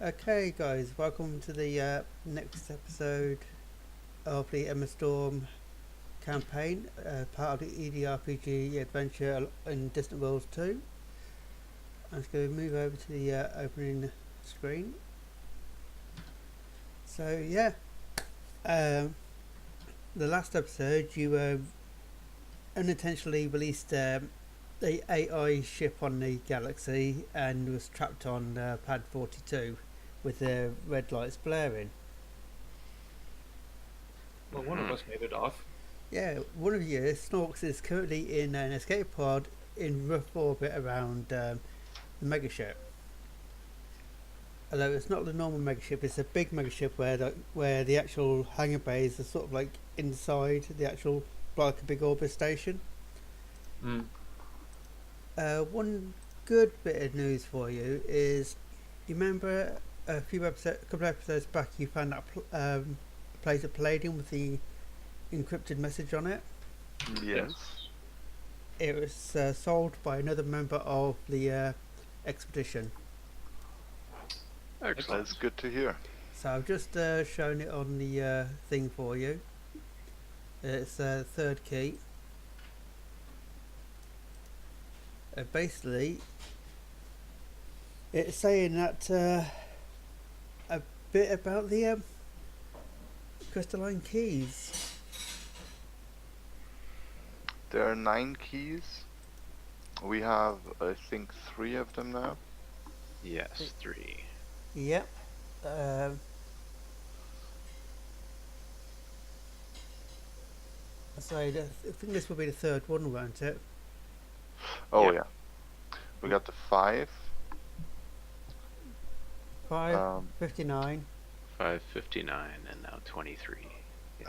Okay, guys, welcome to the next episode of the Emma Storm campaign, part of the EDRPG adventure in Distant Worlds 2. I'm just going to move over to the opening screen. So, yeah, um, the last episode you unintentionally released the AI ship on the galaxy and was trapped on pad 42 with the red lights blaring. Well, one of us made it off. Yeah, one of you, Snorks, is currently in an escape pod in rough orbit around the megaship. Although it's not the normal megaship, it's a big megaship where the actual hangar bays are sort of like inside the actual like a big orbit station. Mm. One good bit of news for you is, you remember a couple of episodes back you found that plate of palladium with the encrypted message on it? Yes. It was sold by another member of the expedition. Excellent. That's good to hear. So I've just shown it on the thing for you. It's the third key. Basically, it's saying that a bit about the crystalline keys. There are 9 keys. We have, I think, 3 of them now. Yes, 3. Yep. So I think this will be the third one, won't it? Oh Yeah. yeah. We got the 5. 559. 559 and now 23. Yeah.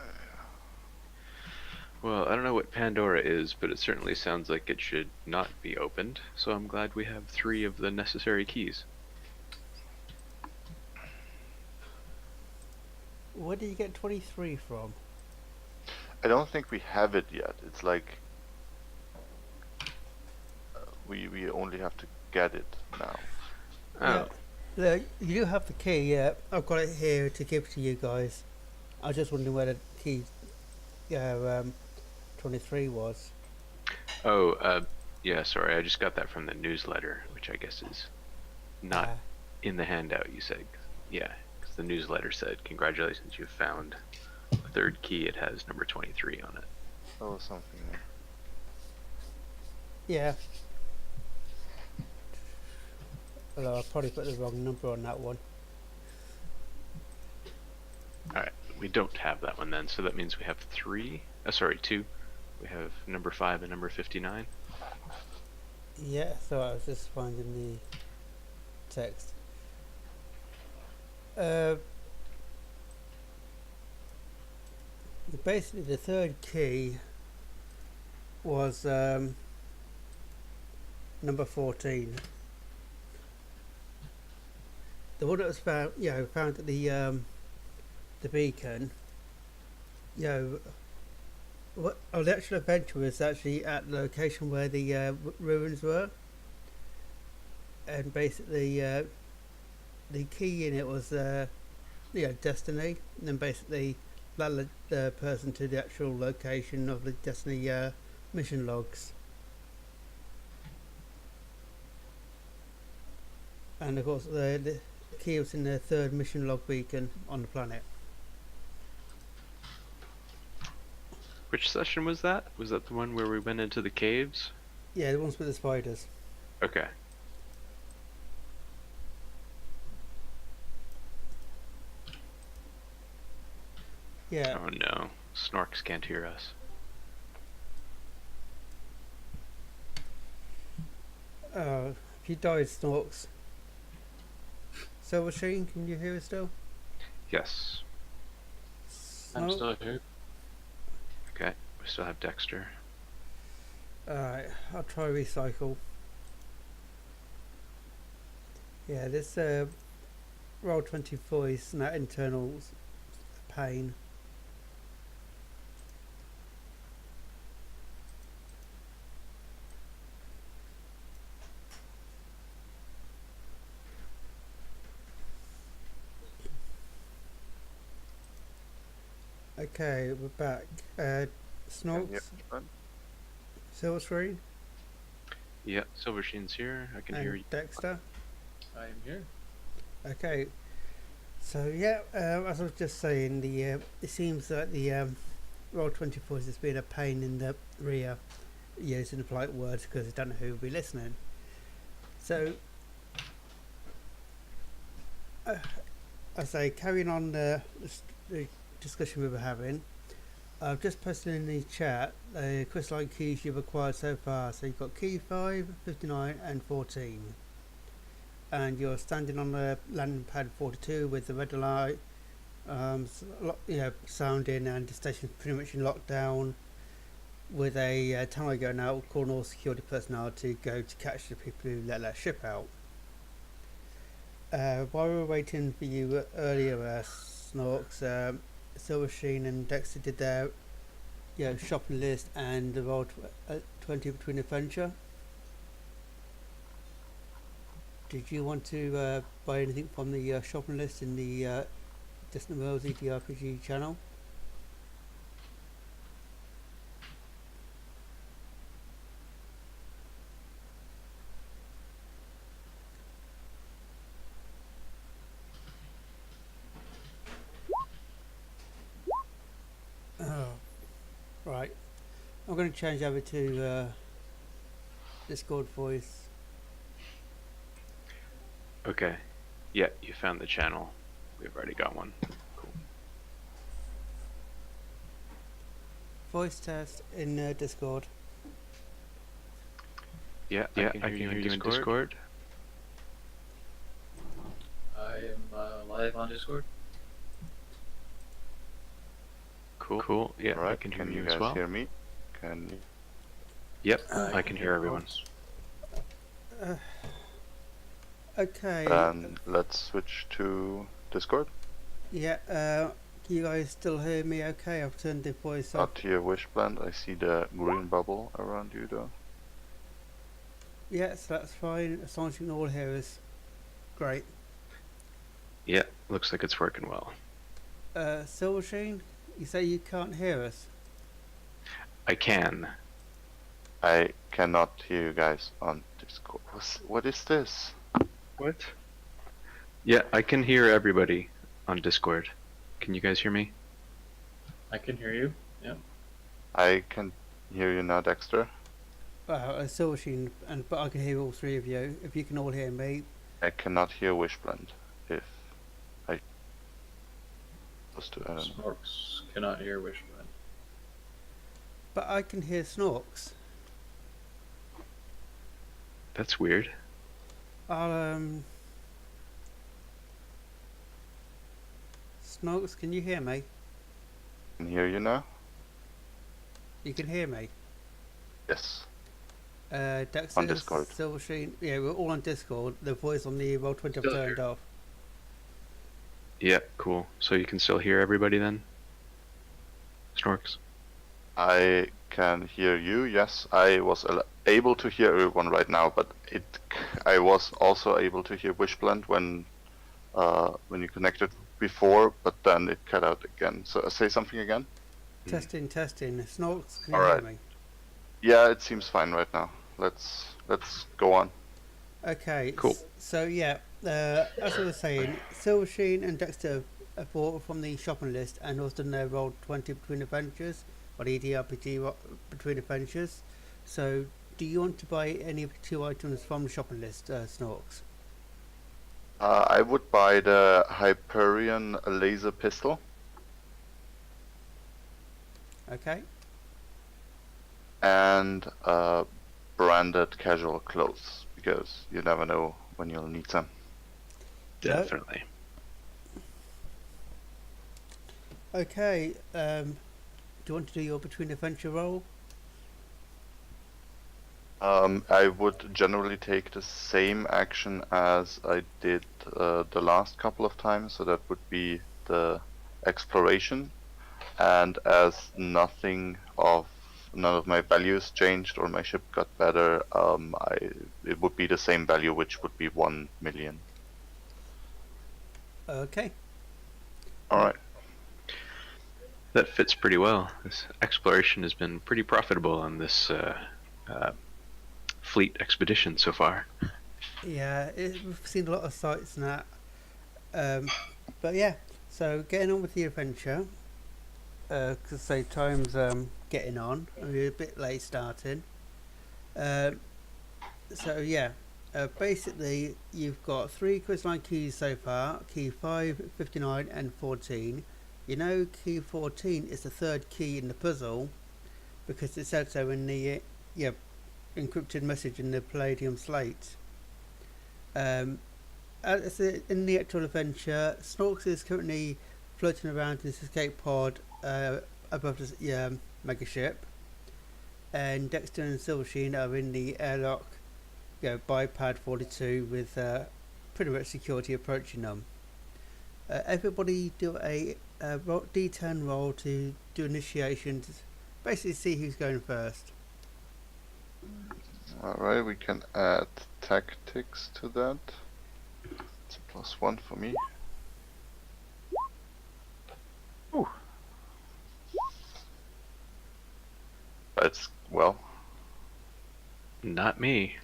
Well, I don't know what Pandora is, but it certainly sounds like it should not be opened, so I'm glad we have 3 of the necessary keys. Where did you get 23 from? I don't think we have it yet. It's like we only have to get it now. Oh, Yeah. Look, you do have the key. Yeah, I've got it here to give to you guys. I was just wondering where the key 23 was. Yeah, sorry, I just got that from the newsletter, which I guess is not in the handout you said. Yeah, because the newsletter said, congratulations, you've found the third key. It has number 23 on it. Oh, something. Yeah. Although I probably put the wrong number on that one. Alright, we don't have that one then, so that means we have 2. We have number 5 and number 59. Yeah, so I was just finding the text. Basically, the third key was number 14. The one that was found at the beacon. The actual adventure was actually at the location where the ruins were, and basically the key in it was destiny, and then basically that led the person to the actual location of the destiny mission logs. And of course the key was in the third mission log beacon on the planet. Which session was that? Was that the one where we went into the caves? Yeah, the ones with the spiders. Okay. Yeah. Oh no, Snorks can't hear us. He died, Snorks. Silver Sheen, can you hear us still? Yes. I'm still here. Okay, we still have Dexter. Alright, I'll try recycle. Yeah, this roll 24 is that internal pain. Okay, we're back. Can Snorks, you Wishblend? Silver Screen, Yeah, Silver Sheen's here. I can hear and you. Dexter. I am here. Okay, so yeah, as I was just saying, it seems that the Roll-20 has been a pain in the rear, using the polite words because I don't know who will be listening. So, I say, carrying on the discussion we were having, I've just posted in the chat the crystalline keys you've acquired so far. So you've got key 5, 59 and 14. And you're standing on the landing pad 42 with the red light, sounding, and the station's pretty much in lockdown with a timer going out, calling all security personnel to go to catch the people who let that ship out. While we were waiting for you earlier, Snorks, Silver Sheen and Dexter did their shopping list and the Roll-20 between adventure. Did you want to buy anything from the shopping list in the Distant Worlds EDRPG channel? Oh, right. I'm going to change over to Discord voice. Okay. Yeah, you found the channel. We've already got one. Cool. Voice test in Discord. Yeah, I can hear you in Discord. I am live on Discord. Cool. Yeah, Alright, I can hear can you you as guys well. hear me? Can you? Yep, I can hear everyone. Okay. Then let's switch to Discord. Yeah. Can you guys still hear me? Okay, I've turned the voice off. Not to your Wishblend. I see the green bubble around you though. Yeah, so that's fine. As long as you can all hear us. Great. Yeah, looks like it's working well. Silver Sheen, you say you can't hear us? I can. I cannot hear you guys on Discord. What is this? What? Yeah, I can hear everybody on Discord. Can you guys hear me? I can hear you. Yeah. I can hear you now, Dexter. Silver Sheen, but I can hear all three of you. If you can all hear me. I cannot hear Wishblend. If I was to Snorks cannot hear Wishblend. But I can hear Snorks. That's weird. Snorks, can you hear me? can hear you now. You can hear me. Yes. Dexter, On Discord. Silver Sheen, yeah, we're all on Discord. The voice on the Roll-20 I've Still turned here. off. Yeah, cool. So you can still hear everybody then? Snorks? I can hear you. Yes, I was able to hear everyone right now, but I was also able to hear Wishblend when you connected before, but then it cut out again. So say something again. Testing. Snorks, can you Alright. hear me? Yeah, it seems fine right now. Let's go on. Okay. Cool. So yeah, as I was saying, Silver Sheen and Dexter have bought from the shopping list and also done their Roll-20 between adventures, or EDRPG between adventures. So, do you want to buy any of the two items from the shopping list, Snorks? I would buy the Hyperion laser pistol. Okay. And branded casual clothes, because you never know when you'll need them. Definitely. Okay. Do you want to do your between adventure roll? I would generally take the same action as I did the last couple of times, so that would be the exploration. And as none of my values changed or my ship got better, it would be the same value, which would be 1 million. Okay. All right. That fits pretty well. This exploration has been pretty profitable on this fleet expedition so far. Yeah, we've seen a lot of sights and that. But yeah, so getting on with the adventure. Because say time's getting on. We're a bit late starting. Um, so yeah, basically you've got 3 quizline keys so far. Key 5, 59 and 14. You know key 14 is the 3rd key in the puzzle because it said so in the encrypted message in the Palladium slate. In the actual adventure, Snorks is currently floating around in this escape pod above the mega ship, and Dexter and Silversheen are in the airlock, by pad 42 with pretty much security approaching them. Everybody do a D10 roll to do initiation to basically see who's going first. Alright, we can add tactics to that. It's a +1 for me. Ooh. That's, well, Not me.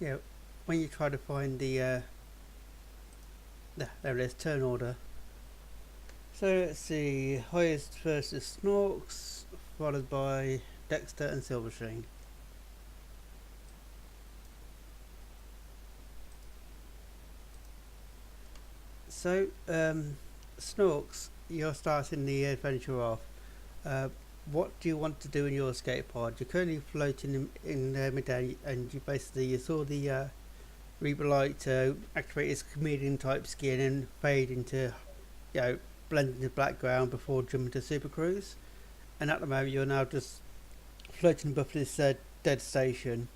Yeah, when you try to find there it is, turn order. So let's see, highest first is Snorks, followed by Dexter and Silverstring. So, Snorks, you're starting the adventure off. What do you want to do in your escape pod? You're currently floating in midair, and you saw the Reaper light activate its chameleon type skin and fade into, blend into the background before jumping to Super Cruise. And at the moment, you're now just floating above this dead station.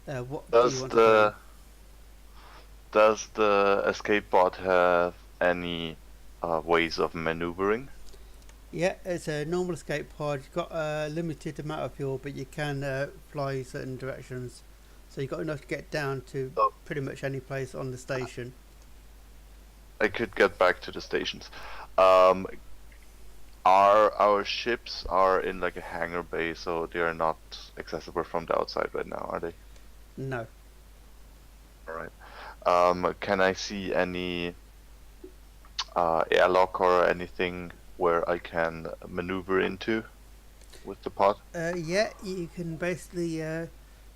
What do you want to do? Does the escape pod have any ways of maneuvering? Yeah, it's a normal escape pod. You've got a limited amount of fuel, but you can fly certain directions. So you've got enough to get down to pretty much any place on the station. I could get back to the stations. Our ships are in like a hangar bay, so they are not accessible from the outside right now, are they? No. Alright. Can I see any airlock or anything where I can maneuver into with the pod? Yeah, you can basically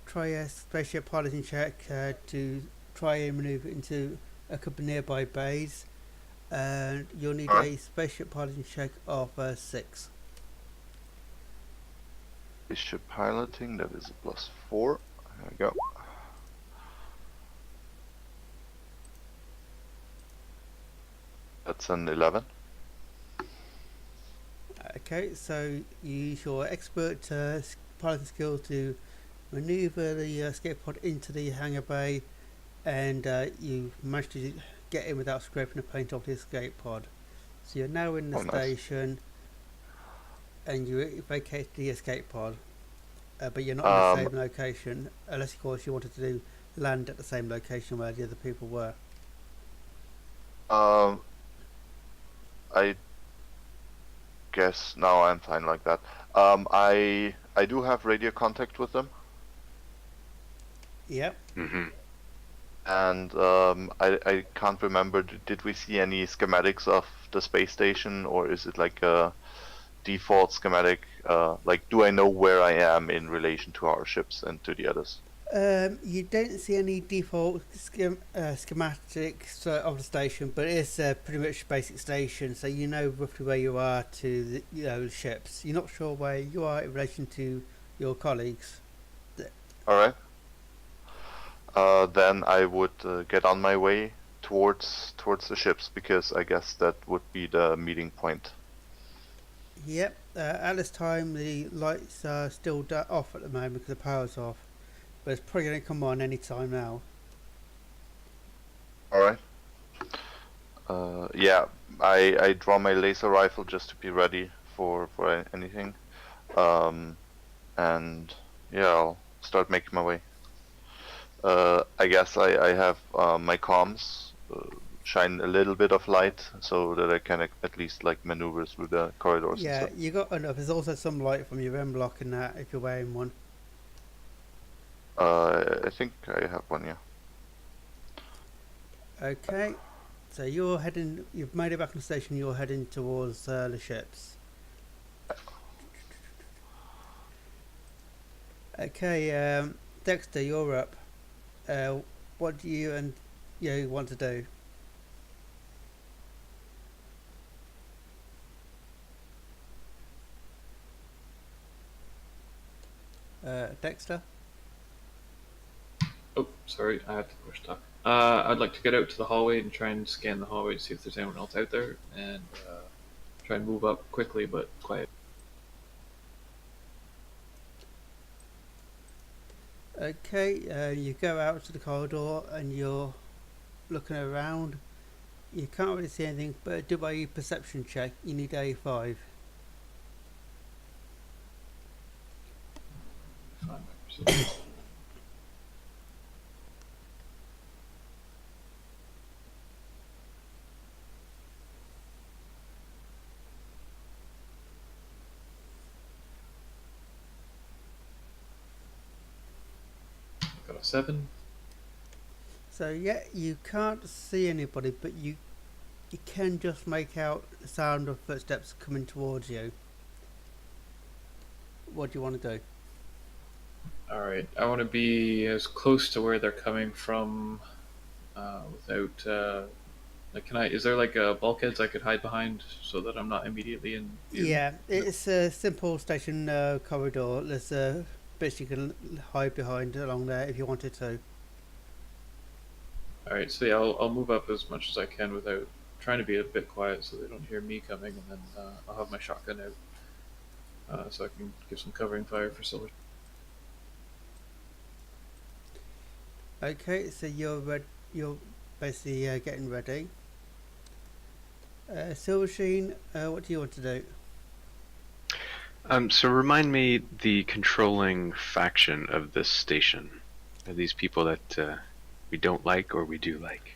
try a spaceship piloting check to try and maneuver into a couple of nearby bays. You'll need a spaceship piloting check of 6. Spaceship piloting, that is a +4. There we go. That's an 11. Okay, so you use your expert piloting skill to maneuver the escape pod into the hangar bay, and you managed to get in without scraping the paint off the escape pod. So you're now in the station, and you vacate the escape pod, but you're not in the same location, unless of course you wanted to land at the same location where the other people were. I guess no, I'm fine like that. I do have radio contact with them. Yep. Mm-hmm. And I can't remember. Did we see any schematics of the space station, or is it like a default schematic? Like, do I know where I am in relation to our ships and to the others? You don't see any default schematics of the station, but it's a pretty much basic station, so you know roughly where you are to the ships. You're not sure where you are in relation to your colleagues. Alright. Then I would get on my way towards the ships, because I guess that would be the meeting point. Yep. At this time, the lights are still off at the moment because the power's off. But it's probably going to come on any time now. Alright. Yeah, I draw my laser rifle just to be ready for anything. And yeah, I'll start making my way. I guess I have my comms shine a little bit of light so that I can at least like maneuver through the corridors and Yeah, stuff. you got enough. There's also some light from your M block in that if you're wearing one. I think I have one, yeah. Okay, so you're heading. You've made it back on the station. You're heading towards the ships. Okay, Dexter, you're up. What do you and you want to do? Dexter? Oh, sorry, I had to push talk. I'd like to get out to the hallway and try and scan the hallway to see if there's anyone else out there, and try and move up quickly but quiet. Okay, you go out to the corridor and you're looking around. You can't really see anything, but do a perception check. You need A5. Find my perception. Got a 7. So yeah, you can't see anybody, but you can just make out the sound of footsteps coming towards you. What do you want to do? Alright, I want to be as close to where they're coming from without. Like, is there like bulkheads I could hide behind so that I'm not immediately in view? Yeah, it's a simple station corridor. There's bits you can hide behind along there if you wanted to. Alright, so yeah, I'll move up as much as I can without trying to be a bit quiet so they don't hear me coming, and then I'll have my shotgun out so I can give some covering fire for Silver. Okay, so you're basically getting ready. Silver Sheen, what do you want to do? So remind me the controlling faction of this station. Are these people that we don't like or we do like?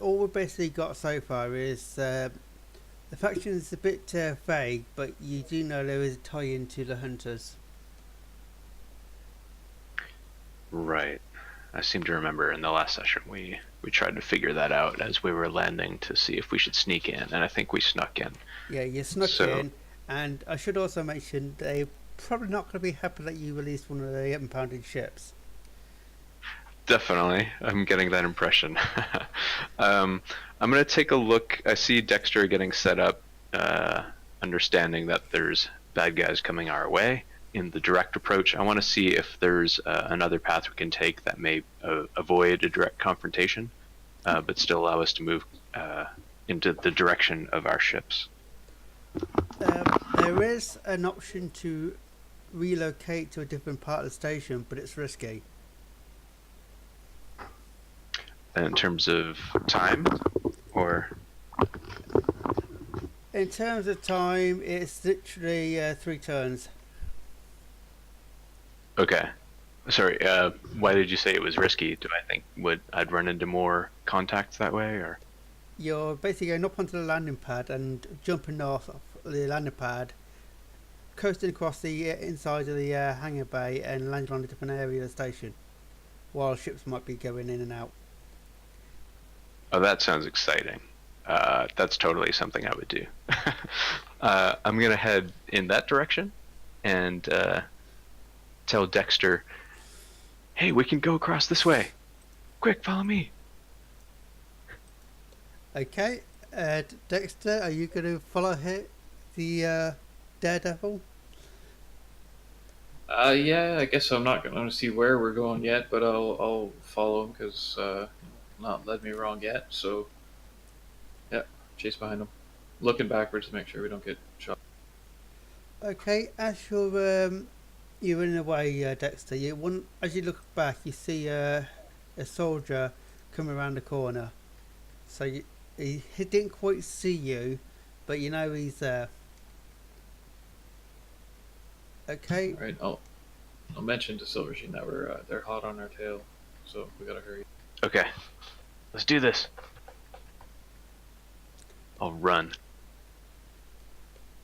All we've basically got so far is the faction is a bit vague, but you do know there is a tie-in to the Hunters. Right. I seem to remember in the last session we tried to figure that out as we were landing to see if we should sneak in, and I think we snuck in. Yeah, you snuck So- in, and I should also mention they're probably not going to be happy that you released one of the impounded ships. Definitely, I'm getting that impression. I'm going to take a look. I see Dexter getting set up, understanding that there's bad guys coming our way in the direct approach. I want to see if there's another path we can take that may avoid a direct confrontation, but still allow us to move into the direction of our ships. There is an option to relocate to a different part of the station, but it's risky. In terms of time, or In terms of time, it's literally 3 turns. okay. Sorry, why did you say it was risky? Do I think I'd run into more contacts that way, or? You're basically going up onto the landing pad and jumping off the landing pad, coasting across the inside of the hangar bay and landing on a different area of the station, while ships might be going in and out. Oh, that sounds exciting. That's totally something I would do. I'm gonna head in that direction and tell Dexter, "Hey, we can go across this way. Quick, follow me." Okay, Dexter, are you going to follow the Daredevil? Yeah, I guess I'm not going to see where we're going yet, but I'll follow him because not led me wrong yet. So yeah, chase behind him, looking backwards to make sure we don't get shot. Okay, as you're running away, Dexter, as you look back, you see a soldier coming around the corner. So he didn't quite see you, but you know he's there. Okay. All right, I'll mention to Silver Sheen that they're hot on our tail, so we gotta hurry. Okay, let's do this. I'll run.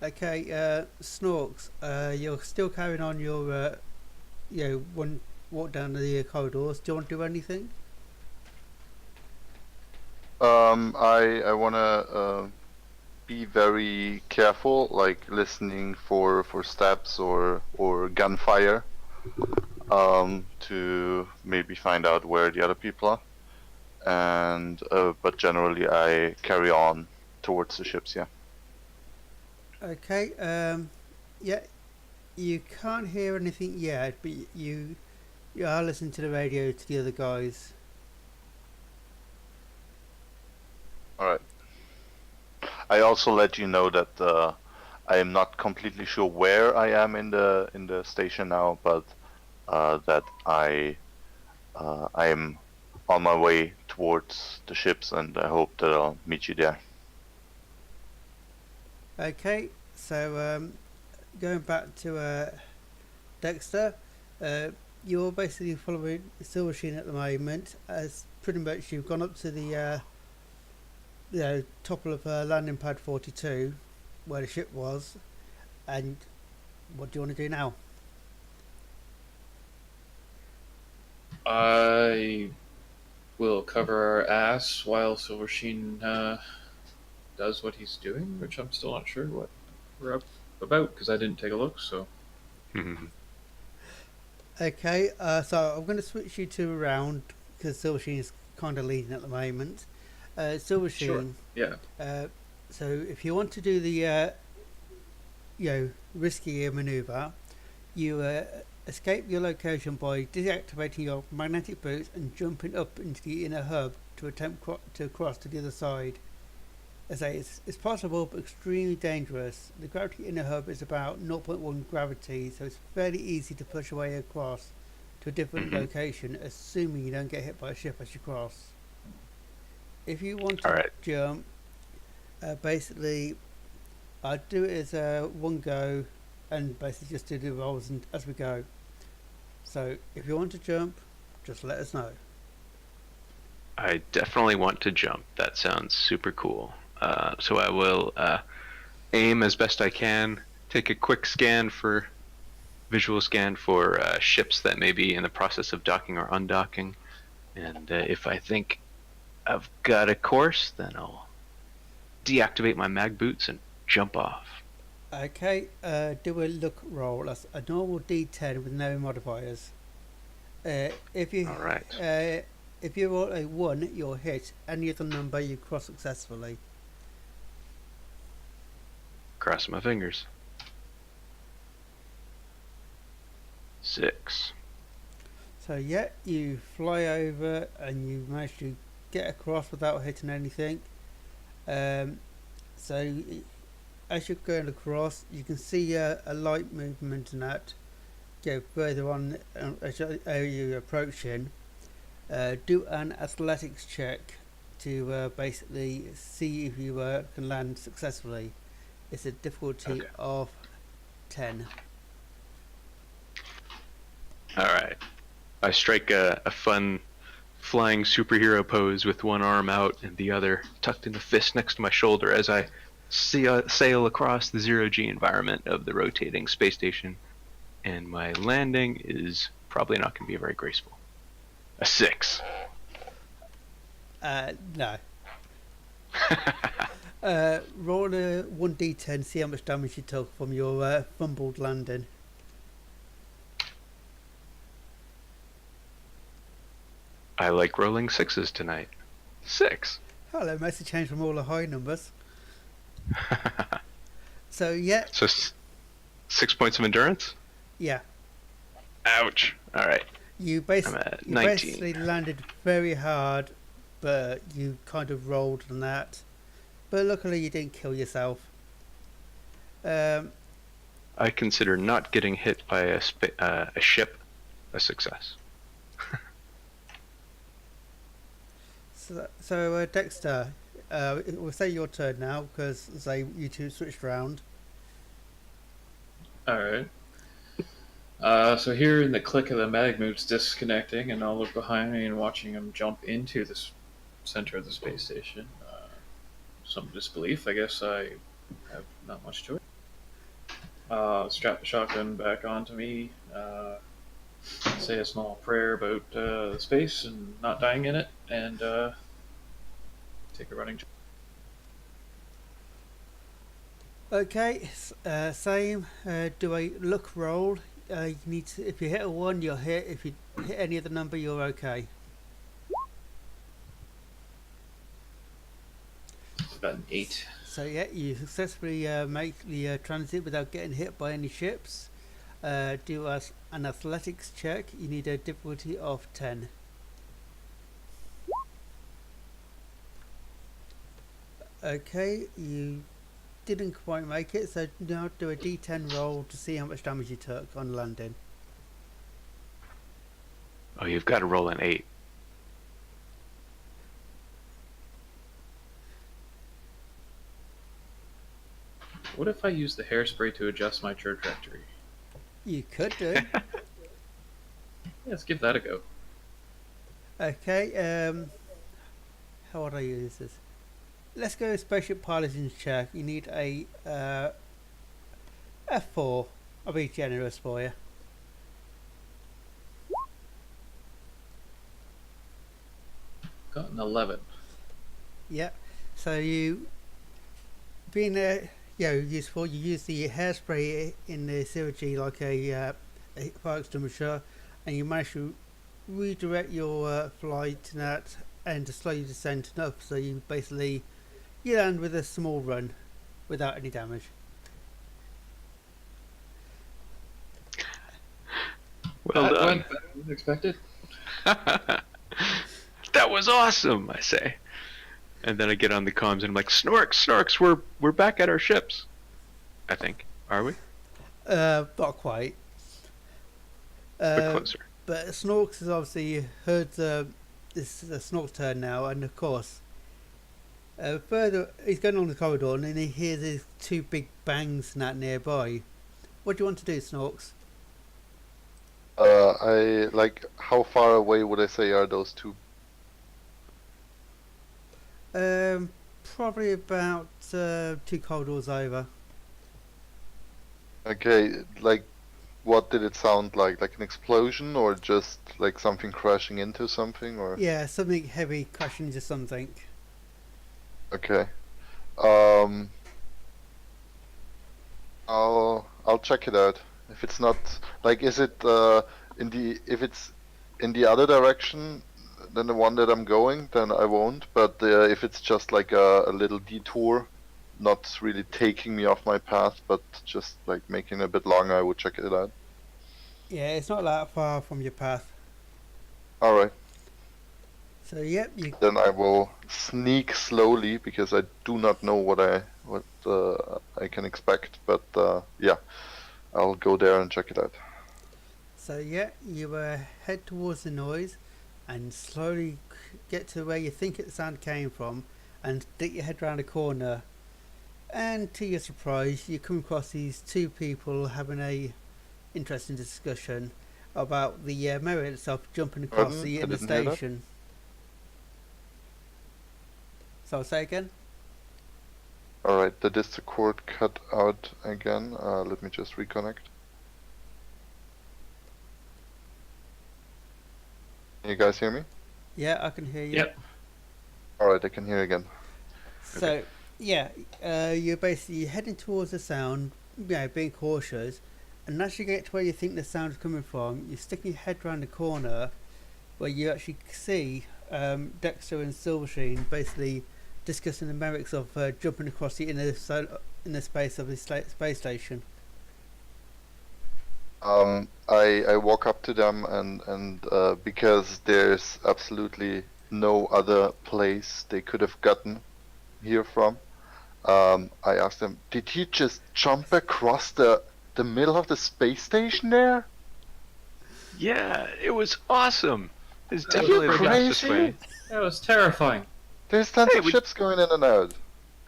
Okay. Snorks. You're still carrying on your one walk down the corridors. Do you want to do anything? I wanna be very careful, like listening for steps or gunfire, to maybe find out where the other people are. And but generally, I carry on towards the ships. Yeah. Okay. Yeah. You can't hear anything yet, but you are listening to the radio to the other guys. All right. I also let you know that I am not completely sure where I am in the station now, but that I am on my way towards the ships, and I hope that I'll meet you there. Okay. So going back to Dexter, you're basically following Silver Sheen at the moment, as pretty much you've gone up to the top of landing pad 42, where the ship was, and what do you want to do now? I will cover our ass while Silver Sheen does what he's doing, which I'm still not sure what we're up about because I didn't take a look. So Okay, so I'm going to switch you two around because Silver Sheen is kind of leading at the moment. Silver Sheen. Sure. Yeah. So if you want to do the riskier maneuver, you escape your location by deactivating your magnetic boots and jumping up into the inner hub to attempt to cross to the other side. As I say, it's possible but extremely dangerous. The gravity inner hub is about 0.1 gravity, so it's fairly easy to push away across to a different location, assuming you don't get hit by a ship as you cross. If you want to jump, basically, I'd do it as one go, and basically just do the rolls as we go. So if you want to jump, just let us know. I definitely want to jump. That sounds super cool. So I will aim as best I can, take a quick visual scan for ships that may be in the process of docking or undocking. And if I think I've got a course, then I'll deactivate my mag boots and jump off. Okay, do a look roll. That's a normal D10 with no modifiers. If you roll a 1, you'll hit. Any other number, you cross successfully. Cross my fingers. 6. So yeah, you fly over and you manage to get across without hitting anything. So as you're going across, you can see a light movement and that. Go further on as you're approaching. Do an athletics check to basically see if you can land successfully. It's a difficulty of 10. Alright. I strike a fun flying superhero pose with one arm out and the other tucked in the fist next to my shoulder as I sail across the zero-G environment of the rotating space station. And my landing is probably not going to be very graceful. A 6. No. Roll a 1d10, see how much damage you took from your fumbled landing. I like rolling 6s tonight. 6. Hello, message change from all the high numbers. So yeah. So 6 points of endurance? Yeah. Ouch. Alright. You basically landed very hard, but you kind of rolled on that. But luckily you didn't kill yourself. I consider not getting hit by a ship a success. So Dexter, we'll say your turn now because you two switched round. all right. So hearing the click of the magmoot's disconnecting, and I'll look behind me and watching him jump into the center of the space station. Some disbelief. I guess I have not much choice. Strap the shotgun back onto me. Say a small prayer about the space and not dying in it, and take a running. Okay, same. Do a look roll. You need to, if you hit a 1, you're hit. If you hit any other number, you're okay. Got an 8. So yeah, you successfully make the transit without getting hit by any ships. Do an athletics check. You need a difficulty of 10. Okay, you didn't quite make it, so now do a d10 roll to see how much damage you took on landing. Oh, you've got to roll an 8. What if I use the hairspray to adjust my trajectory? You could do. Yeah, let's give that a go. Okay, how would I use this? Let's go spaceship piloting check. You need a F4. I'll be generous for you. Got an 11. Yeah. So you, being useful, you use the hairspray in the zero-G like a fire extinguisher, and you manage to redirect your flight to that and to slow your descent enough so you basically you land with a small run without any damage. Well That done. went better than expected. That was awesome, I say. And then I get on the comms and I'm like, Snorks, we're back at our ships. I think. Are we? Not quite. But closer. But Snorks has obviously heard this Snork's turn now, and of course, further he's going along the corridor and then he hears these 2 big bangs not nearby. What do you want to do, Snorks? How far away would I say are those 2? Probably about 2 corridors over. Okay, what did it sound like? Like an explosion, or just like something crashing into something, or? Yeah, something heavy crashing into something. Okay. I'll check it out. If it's not is it if it's in the other direction than the one that I'm going, then I won't. But if it's just like a little detour, not really taking me off my path, but just like making it a bit longer, I would check it out. Yeah, it's not that far from your path. All right. So yep, Then I will sneak slowly because I do not know what I can expect. But yeah, I'll go there and check it out. So yeah, you head towards the noise and slowly get to where you think the sound came from and stick your head round a corner, and to your surprise you come across these 2 people having a interesting discussion about the merit itself jumping across Pardon? the I didn't hear that. interstation. So say again? Alright, the Discord cut out again. Let me just reconnect. Can you guys hear me? Yeah, I can hear you. Yep. Alright, I can hear again. So yeah, you're basically heading towards the sound, being cautious, and as you get to where you think the sound is coming from, you stick your head round the corner where you actually see Dexter and Silversheen basically discussing the merits of jumping across the inner space of the space station. I walk up to them and because there's absolutely no other place they could have gotten here from, I asked them, did he just jump across the middle of the space station there? Yeah, it was awesome. It's That was definitely the crazy. fastest way. That was terrifying. There's tons Hey, of ships going in and out.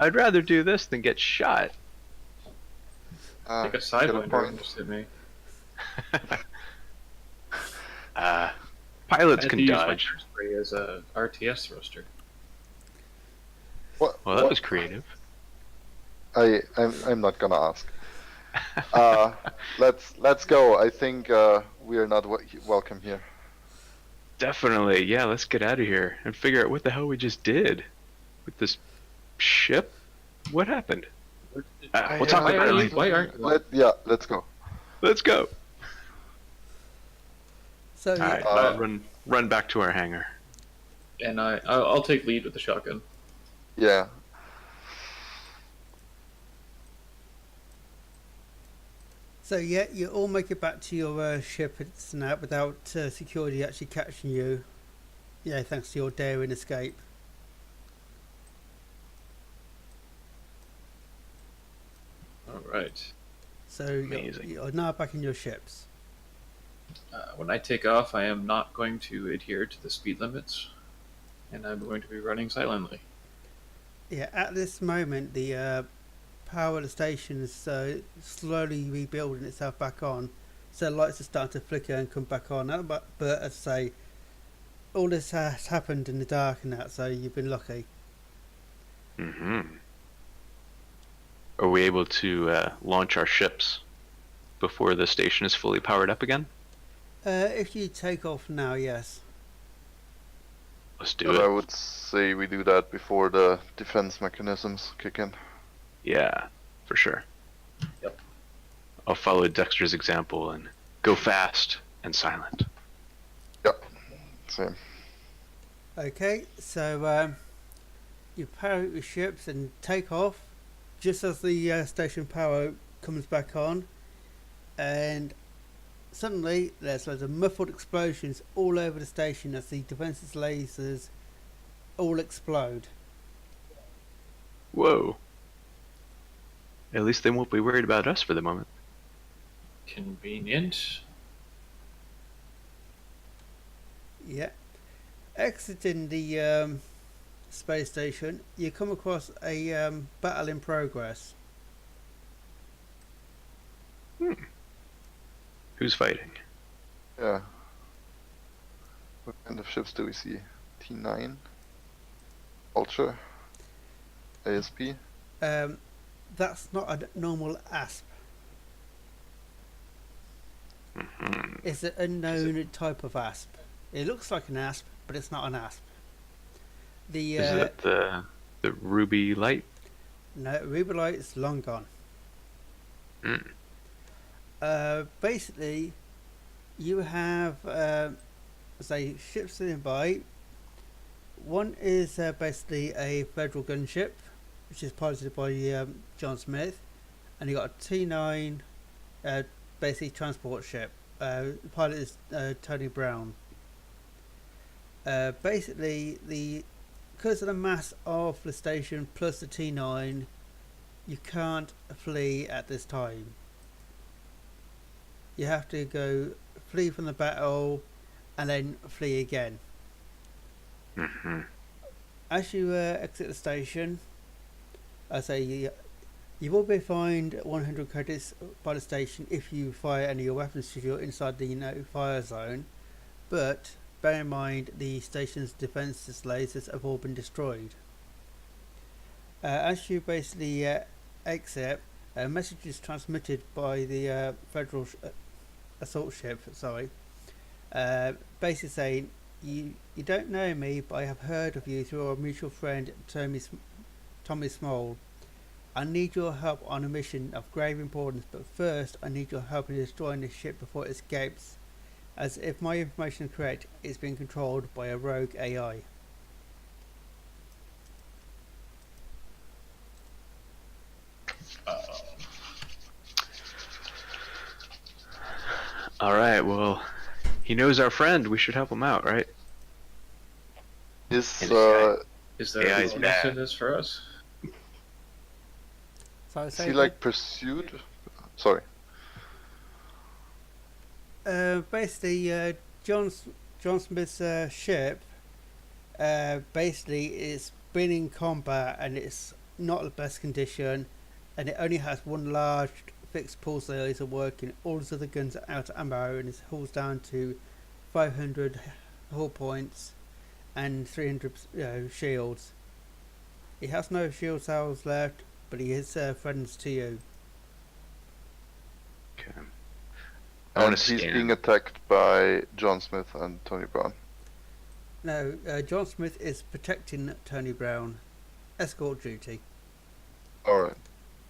I'd rather do this than get shot. Like a Get a sidewinder point. almost hit me. Pilots I had can to use my dodge. first spray as a RTS thruster. What? Well, that what? was creative. I'm not gonna ask. Let's go. I think we are not welcome here. Definitely. Yeah, let's get out of here and figure out what the hell we just did with this ship. What happened? We'll talk why about it are you- later. why aren't you- Let's go. Let's go. So All right, run back to our hangar. And I'll take lead with the shotgun. Yeah. So yeah, you all make it back to your ship and snap without security actually catching you. Yeah, thanks to your daring escape. All right. So Amazing. you're now back in your ships. When I take off, I am not going to adhere to the speed limits, and I'm going to be running silently. Yeah, at this moment, the power of the station is slowly rebuilding itself back on. So the lights are starting to flicker and come back on. But as I say, all this has happened in the dark and that, so you've been lucky. Mm-hmm. Are we able to launch our ships before the station is fully powered up again? If you take off now, yes. Let's do But it. I would say we do that before the defense mechanisms kick in. Yeah, for sure. Yep. I'll follow Dexter's example and go fast and silent. Yep. Same. Okay, so you power your ships and take off just as the station power comes back on, and suddenly there's loads of muffled explosions all over the station as the defenses lasers all explode. Whoa. At least they won't be worried about us for the moment. Convenient. Yeah. Exiting the space station, you come across a battle in progress. Who's fighting? Yeah. What kind of ships do we see? T9? Ultra? ASP? That's not a normal ASP. Mm-hmm. It's an unknown type of ASP. It looks like an ASP, but it's not an ASP. The Is it the ruby light? no, Rubelite is long gone. Basically, you have say ships sitting by. One is basically a federal gunship, which is piloted by John Smith, and you got a T9, basically transport ship. The pilot is Tony Brown. Basically, because of the mass of the station plus the T9, you can't flee at this time. You have to go flee from the battle and then flee again. Mm-hmm. As you exit the station, I say you will be fined 100 credits by the station if you fire any of your weapons if you're inside the fire zone. But bear in mind the station's defences lasers have all been destroyed. As you basically exit, a message is transmitted by the federal assault ship. Basically saying, you don't know me, but I have heard of you through our mutual friend Tommy Small. I need your help on a mission of grave importance, but first I need your help in destroying this ship before it escapes, as if my information is correct, it's being controlled by a rogue AI. Alright, well, he knows our friend. We should help him out, right? Is And this Is there AI a is bonus bad. in this for us? So I is say he like pursued? Sorry. basically John Smith's ship basically is been in combat and it's not the best condition, and it only has one large fixed pulse laser working. All his other guns are out of ammo, and his hull's down to 500 hull points and 300 shields. He has no shield cells left, but he is friends to you. Okay. I want And to he's scan. being attacked by John Smith and Tony Brown. No, John Smith is protecting Tony Brown. Escort duty. Alright.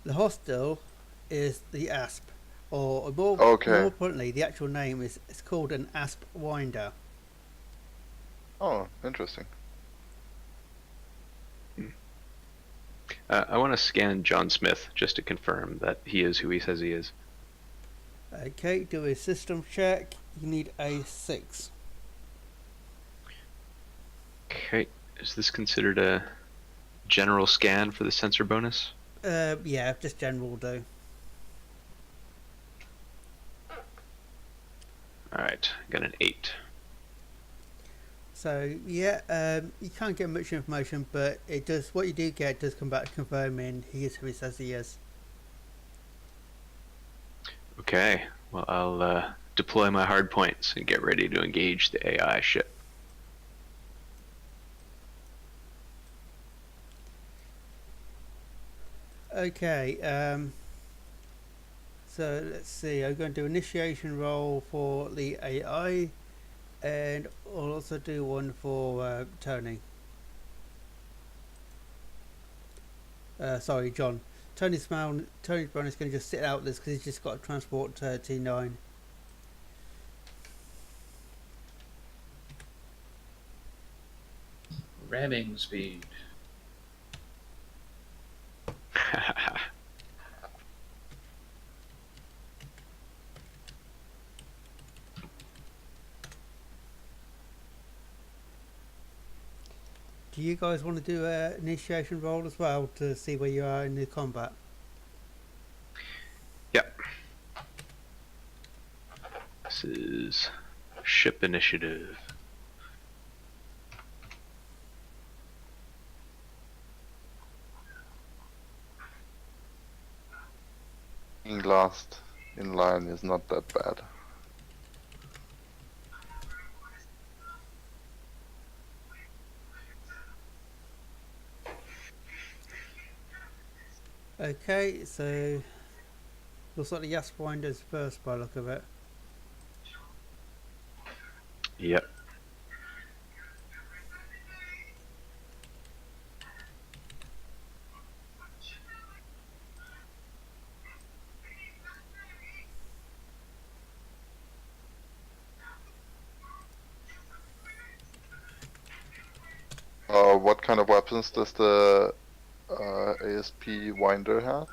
The hostile is the Asp, or more importantly, the actual name is it's called an Asp Winder. Oh, interesting. I want to scan John Smith just to confirm that he is who he says he is. Okay, do a system check. You need a 6. Okay, is this considered a general scan for the sensor bonus? Yeah, just general do. Alright, got an 8. So yeah, you can't get much information, but it does. What you do get does come back confirming he is who he says he is. Okay, well I'll deploy my hard points and get ready to engage the AI ship. Okay, so let's see. I'm going to do initiation roll for the AI, and I'll also do one for Tony. Sorry, John. Tony's Brown is going to just sit out this because he's just got to transport T9. Ramming speed. Do you guys want to do an initiation roll as well to see where you are in the combat? Yep. This is ship initiative. Being last in line is not that bad. Okay, so looks like the Yasp Winder's first by the look of it. Yep. What kind of weapons does the ASP Winder have?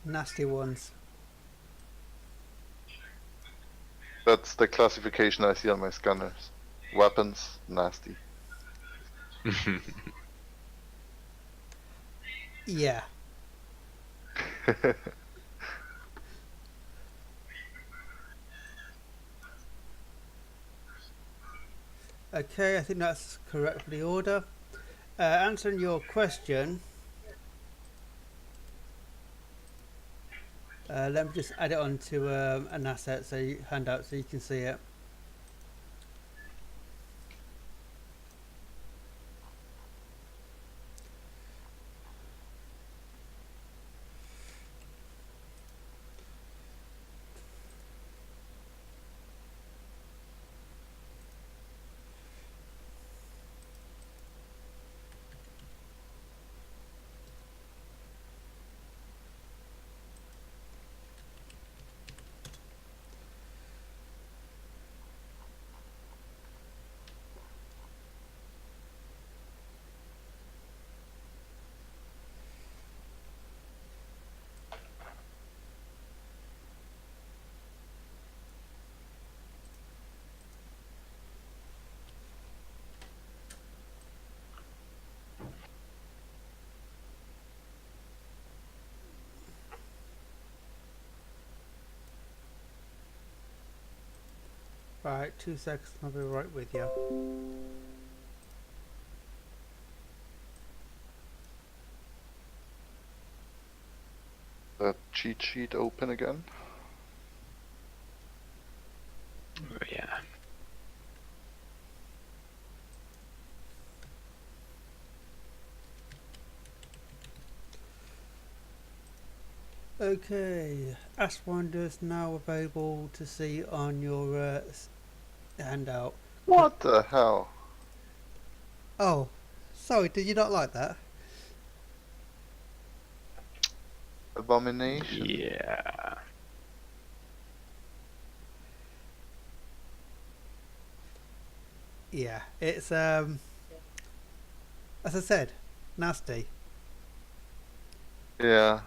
Nasty ones. That's the classification I see on my scanners. Weapons, nasty. Yeah. Okay, I think that's correct for the order. Answering your question, let me just add it onto an asset handout so you can see it. Right, 2 seconds, I'll be right with you. that cheat sheet open again. Oh, yeah. Okay, Ashwinder's now available to see on your handout. What the hell? Oh, sorry, did you not like that? Abomination. Yeah. Yeah, it's as I said, nasty. Yeah.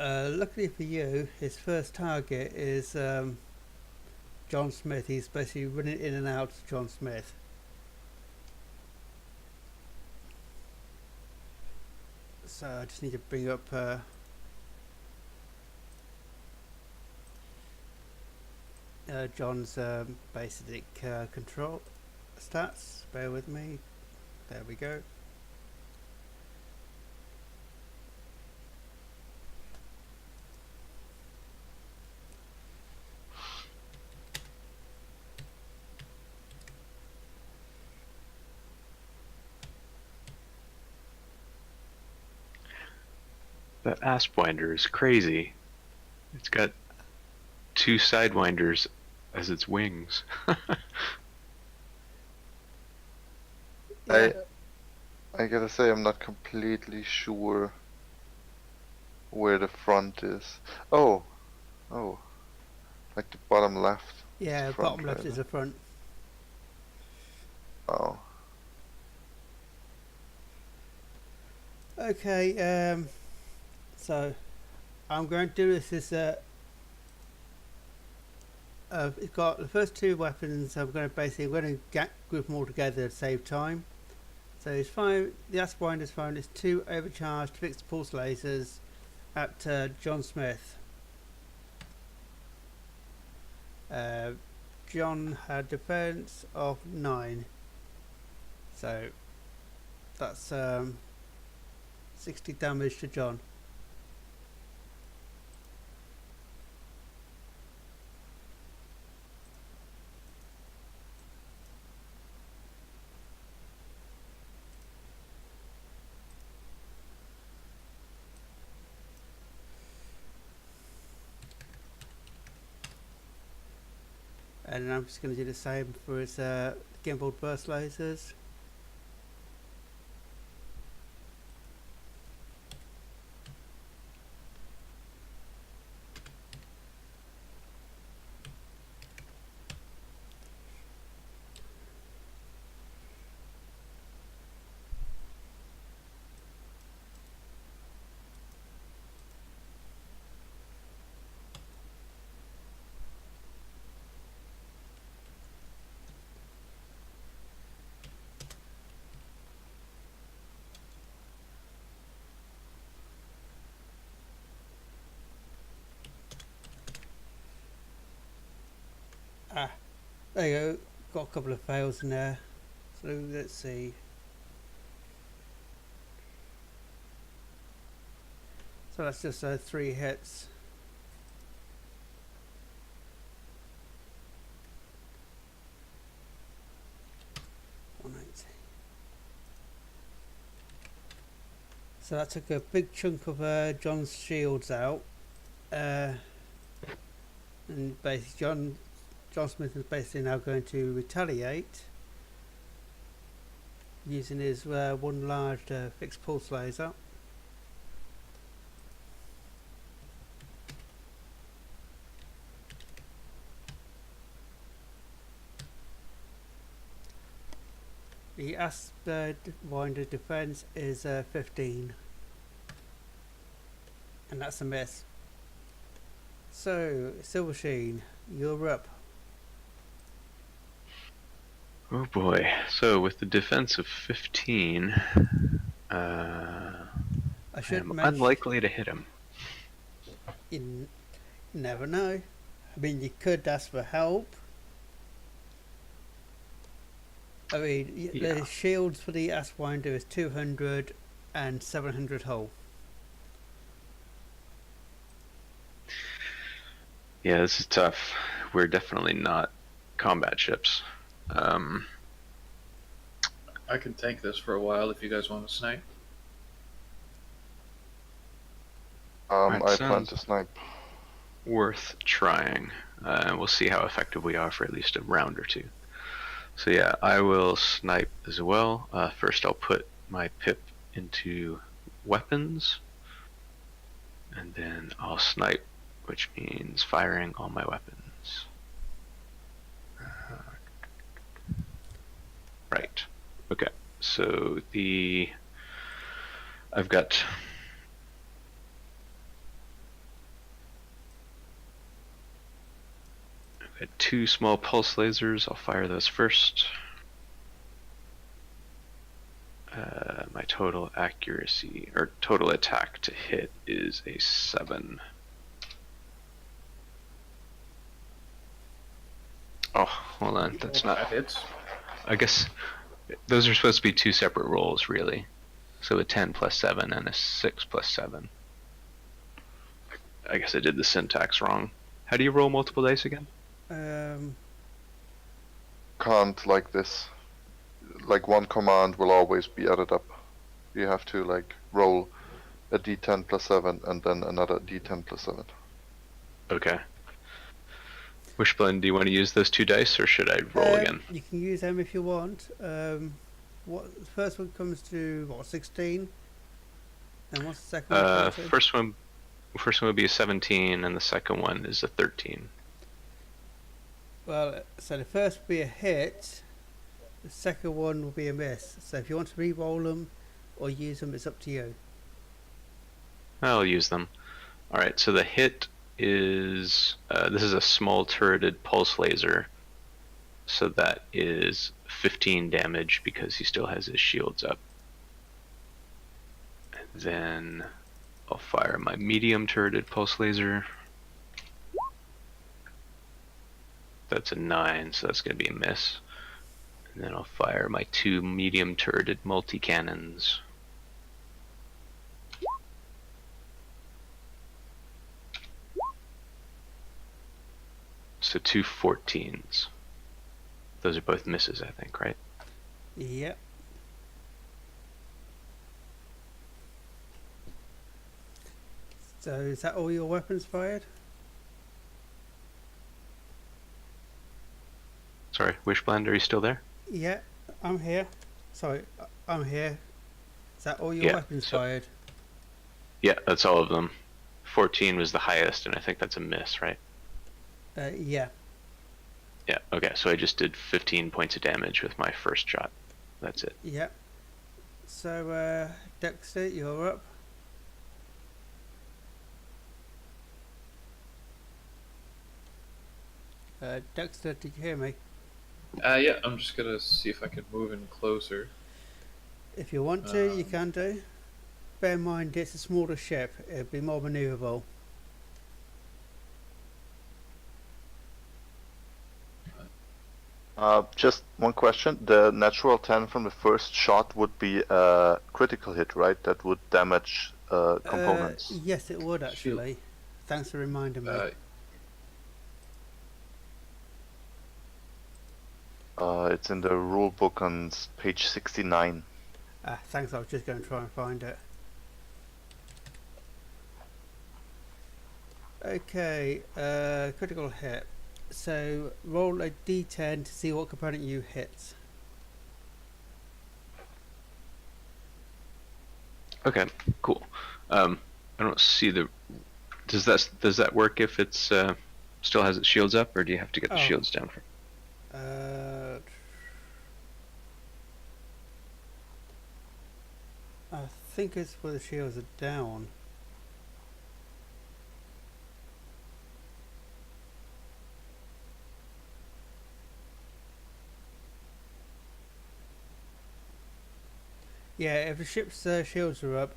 Luckily for you, his first target is John Smith. He's basically running in and out of John Smith. So I just need to bring up John's basic control stats. Bear with me. There we go. That Aspwinder is crazy. It's got 2 Sidewinders as its wings. Yeah. I gotta say, I'm not completely sure where the front is. Oh, like the bottom left. is Yeah, the front, bottom left right? is the front. Oh, Okay, so I'm going to do this as it's got the first 2 weapons. I'm going to group them all together to save time. So it's fine. The Aspwinder's phone is 2 overcharged fixed pulse lasers at John Smith. John had defense of 9, so that's 60 damage to John. And then I'm just going to do the same for his gimbal burst lasers. Ah, there you go. Got a couple of fails in there. So let's see. So that's just 3 hits. So that took a big chunk of John's shields out, and basically John Smith is basically now going to retaliate using his one large fixed pulse laser. The Aspwinder defense is 15, and that's a miss. So Silver Sheen, you're up. Oh boy. So with the defense of 15, I I should am mention, unlikely to hit him. you never know. I mean, you could ask for help. I mean, Yeah. the shields for the Aspwinder is 200 and 700 hull. Yeah, this is tough. We're definitely not combat ships. Um, I can tank this for a while if you guys want to snipe. Right, I plan sounds to snipe. worth trying. We'll see how effective we are for at least a round or two. So yeah, I will snipe as well. First I'll put my pip into weapons, and then I'll snipe, which means firing all my weapons. Right. Okay. So I've got two small pulse lasers. I'll fire those first. My total accuracy or total attack to hit is a 7. Oh, hold on. That's not. That hits. I guess those are supposed to be two separate rolls, really. So a 10 plus 7 and a 6 plus 7. I guess I did the syntax wrong. How do you roll multiple dice again? Can't like this. Like one command will always be added up. You have to like roll a d10 plus 7 and then another d10 plus 7. Okay. Wishblend, do you want to use those two dice, or should I roll again? You can use them if you want. What the first one comes to what, 16? And what's the second one? Come to? First one would be a 17, and the second one is a 13. Well, so the first will be a hit. The second one will be a miss. So if you want to re-roll them or use them, it's up to you. I'll use them. All right. So the hit is this is a small turreted pulse laser, so that is 15 damage because he still has his shields up. And then I'll fire my medium turreted pulse laser. That's a 9, so that's going to be a miss. And then I'll fire my 2 medium turreted multi-cannons. So 2 14s. Those are both misses, I think, right? Yep. So is that all your weapons fired? Sorry, Wishblend, are you still there? Yeah, I'm here. Sorry, I'm here. Is that all your Yeah, weapons so- fired? Yeah, that's all of them. 14 was the highest, and I think that's a miss, right? Yeah. Yeah, okay, so I just did 15 points of damage with my first shot. That's it. Yep. So, Dexter, you're up. Dexter, did you hear me? Yeah, I'm just gonna see if I can move in closer. If you want to, you can do. Bear in mind, it's a smaller ship. It'll be more manoeuvrable. Just one question. The natural 10 from the first shot would be a critical hit, right? That would damage components. Yes, it would actually. Thanks for reminding me. It's in the rule book on page 69. Thanks, I was just going to try and find it. Okay, critical hit. So roll a d10 to see what component you hit. Okay, cool. I don't see the. Does that work if it's still has its shields up, or do you have to get the shields down for? I think it's where the shields are down. Yeah, if the ship's shields are up,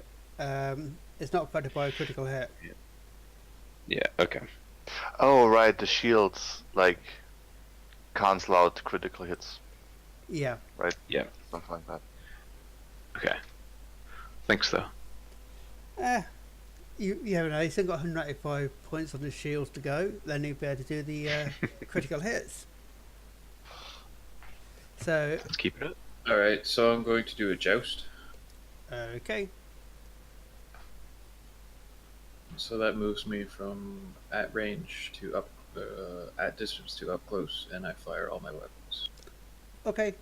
it's not affected by a critical hit. Yeah. Okay. Oh, right. The shields like cancel out critical hits. Yeah. Right. Yeah. Something like that. Okay. Thanks, though. You have no, he's still got 185 points on the shields to go. Then he'll be able to do the critical hits. So, Let's keep it up. All right, so I'm going to do a joust. okay. So that moves me from at range to up, at distance to up close, and I fire all my weapons. Okay.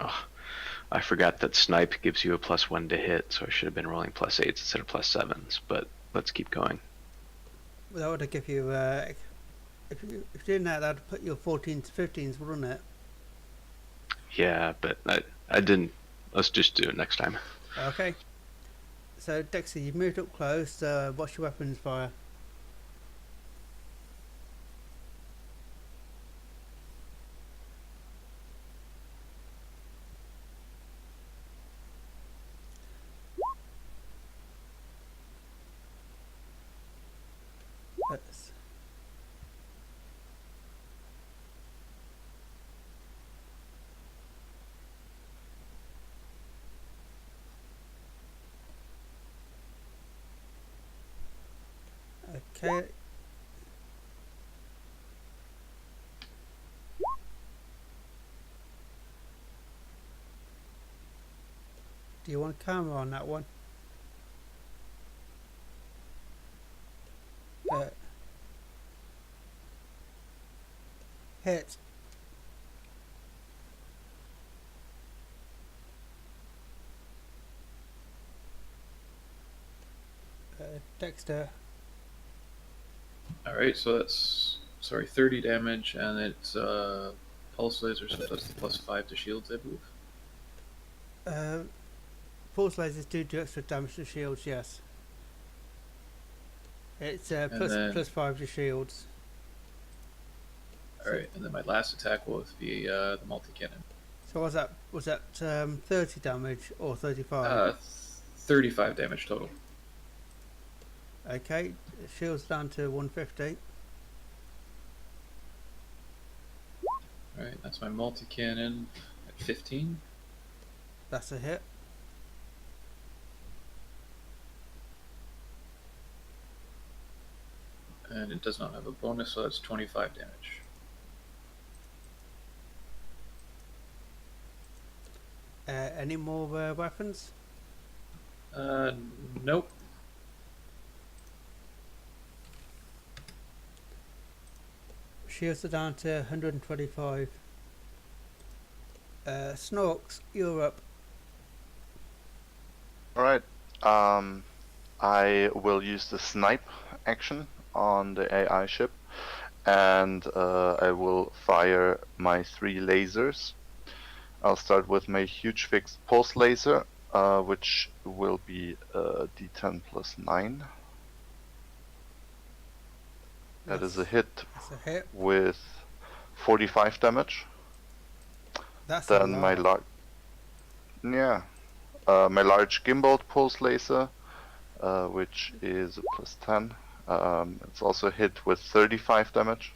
Oh, I forgot that snipe gives you a +1 to hit, so I should have been rolling +8s instead of +7s. But let's keep going. Well, that would have give you, if you're doing that, that'd put your 14s, 15s, wouldn't it? Yeah, but I didn't. Let's just do it next time. Okay. So, Dexter, you've moved up close. What's your weapons fire? That's, okay. Do you want a camera on that one? Hit. Dexter. All right, so that's 30 damage, and it's pulse laser, so that's the +5 to shields, I believe. Pulse lasers do extra damage to shields, yes. It's then- plus 5 to shields. All right, and then my last attack will be the multi-cannon. So was that 30 damage or 35? 35 damage total. Okay, shields down to 150. All right, that's my multi-cannon at 15. That's a hit. And it does not have a bonus, so that's 25 damage. Any more weapons? Nope. Shields are down to 125. Snorks, you're up. Alright. I will use the snipe action on the AI ship, and I will fire my 3 lasers. I'll start with my huge fixed pulse laser, which will be D10 plus 9. That is a hit That's a hit. with 45 damage. That's Then a my lot. my large gimbal pulse laser, which is a plus 10. It's also a hit with 35 damage,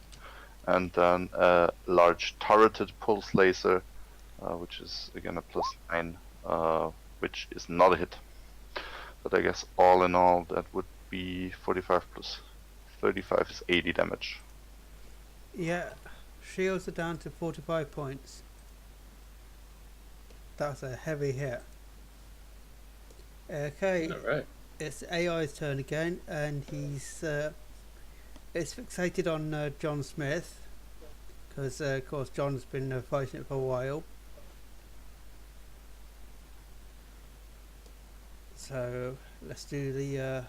and then a large turreted pulse laser, which is again a plus 9, which is not a hit. But I guess all in all that would be 45 plus 35 is 80 damage. Yeah, shields are down to 45 points. That's a heavy hit. Okay, All right. it's AI's turn again, and he's it's fixated on John Smith, because of course John's been fighting it for a while. So let's do the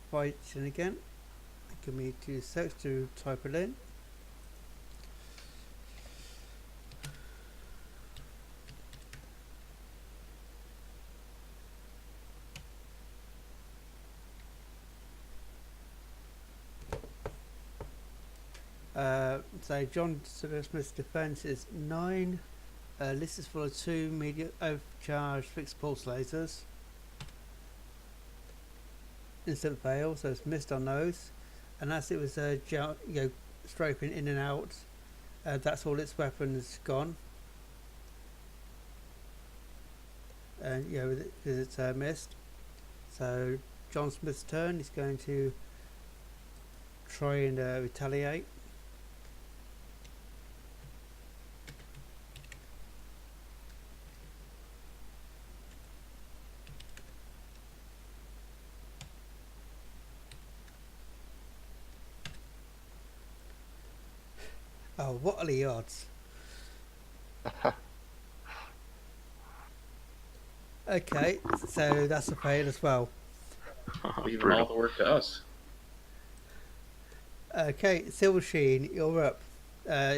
fighting again. Give me 2 seconds to type it in. So John Smith's defense is 9. This is full of 2 medium overcharged fixed pulse lasers. Instant fail, so it's missed on those. And as it was strafing in and out, that's all its weapons gone. And because it's missed. So John Smith's turn. He's going to try and retaliate. Oh, what are the odds? Okay, so that's a fail as well. Leaving all the work to us. Okay, Silver Sheen, you're up.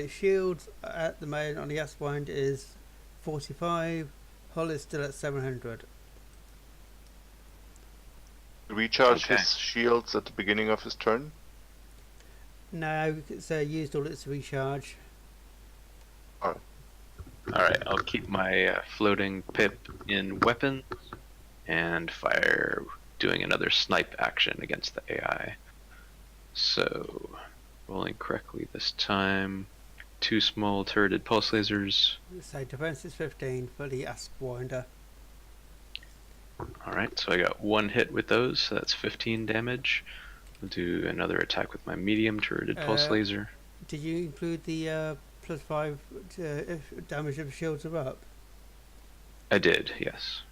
Shield at the moment on the Aswind is 45. Hull is still at 700. Recharge Okay. his shields at the beginning of his turn. No, it's used all its recharge. Alright, I'll keep my floating pip in weapon and fire doing another snipe action against the AI. So, rolling correctly this time. 2 small turreted pulse lasers. So defense is 15 for the Aswinder. Alright, so I got 1 hit with those, so that's 15 damage. I'll do another attack with my medium turreted pulse laser. Did you include the +5 if damage if shields are up? I did, yes.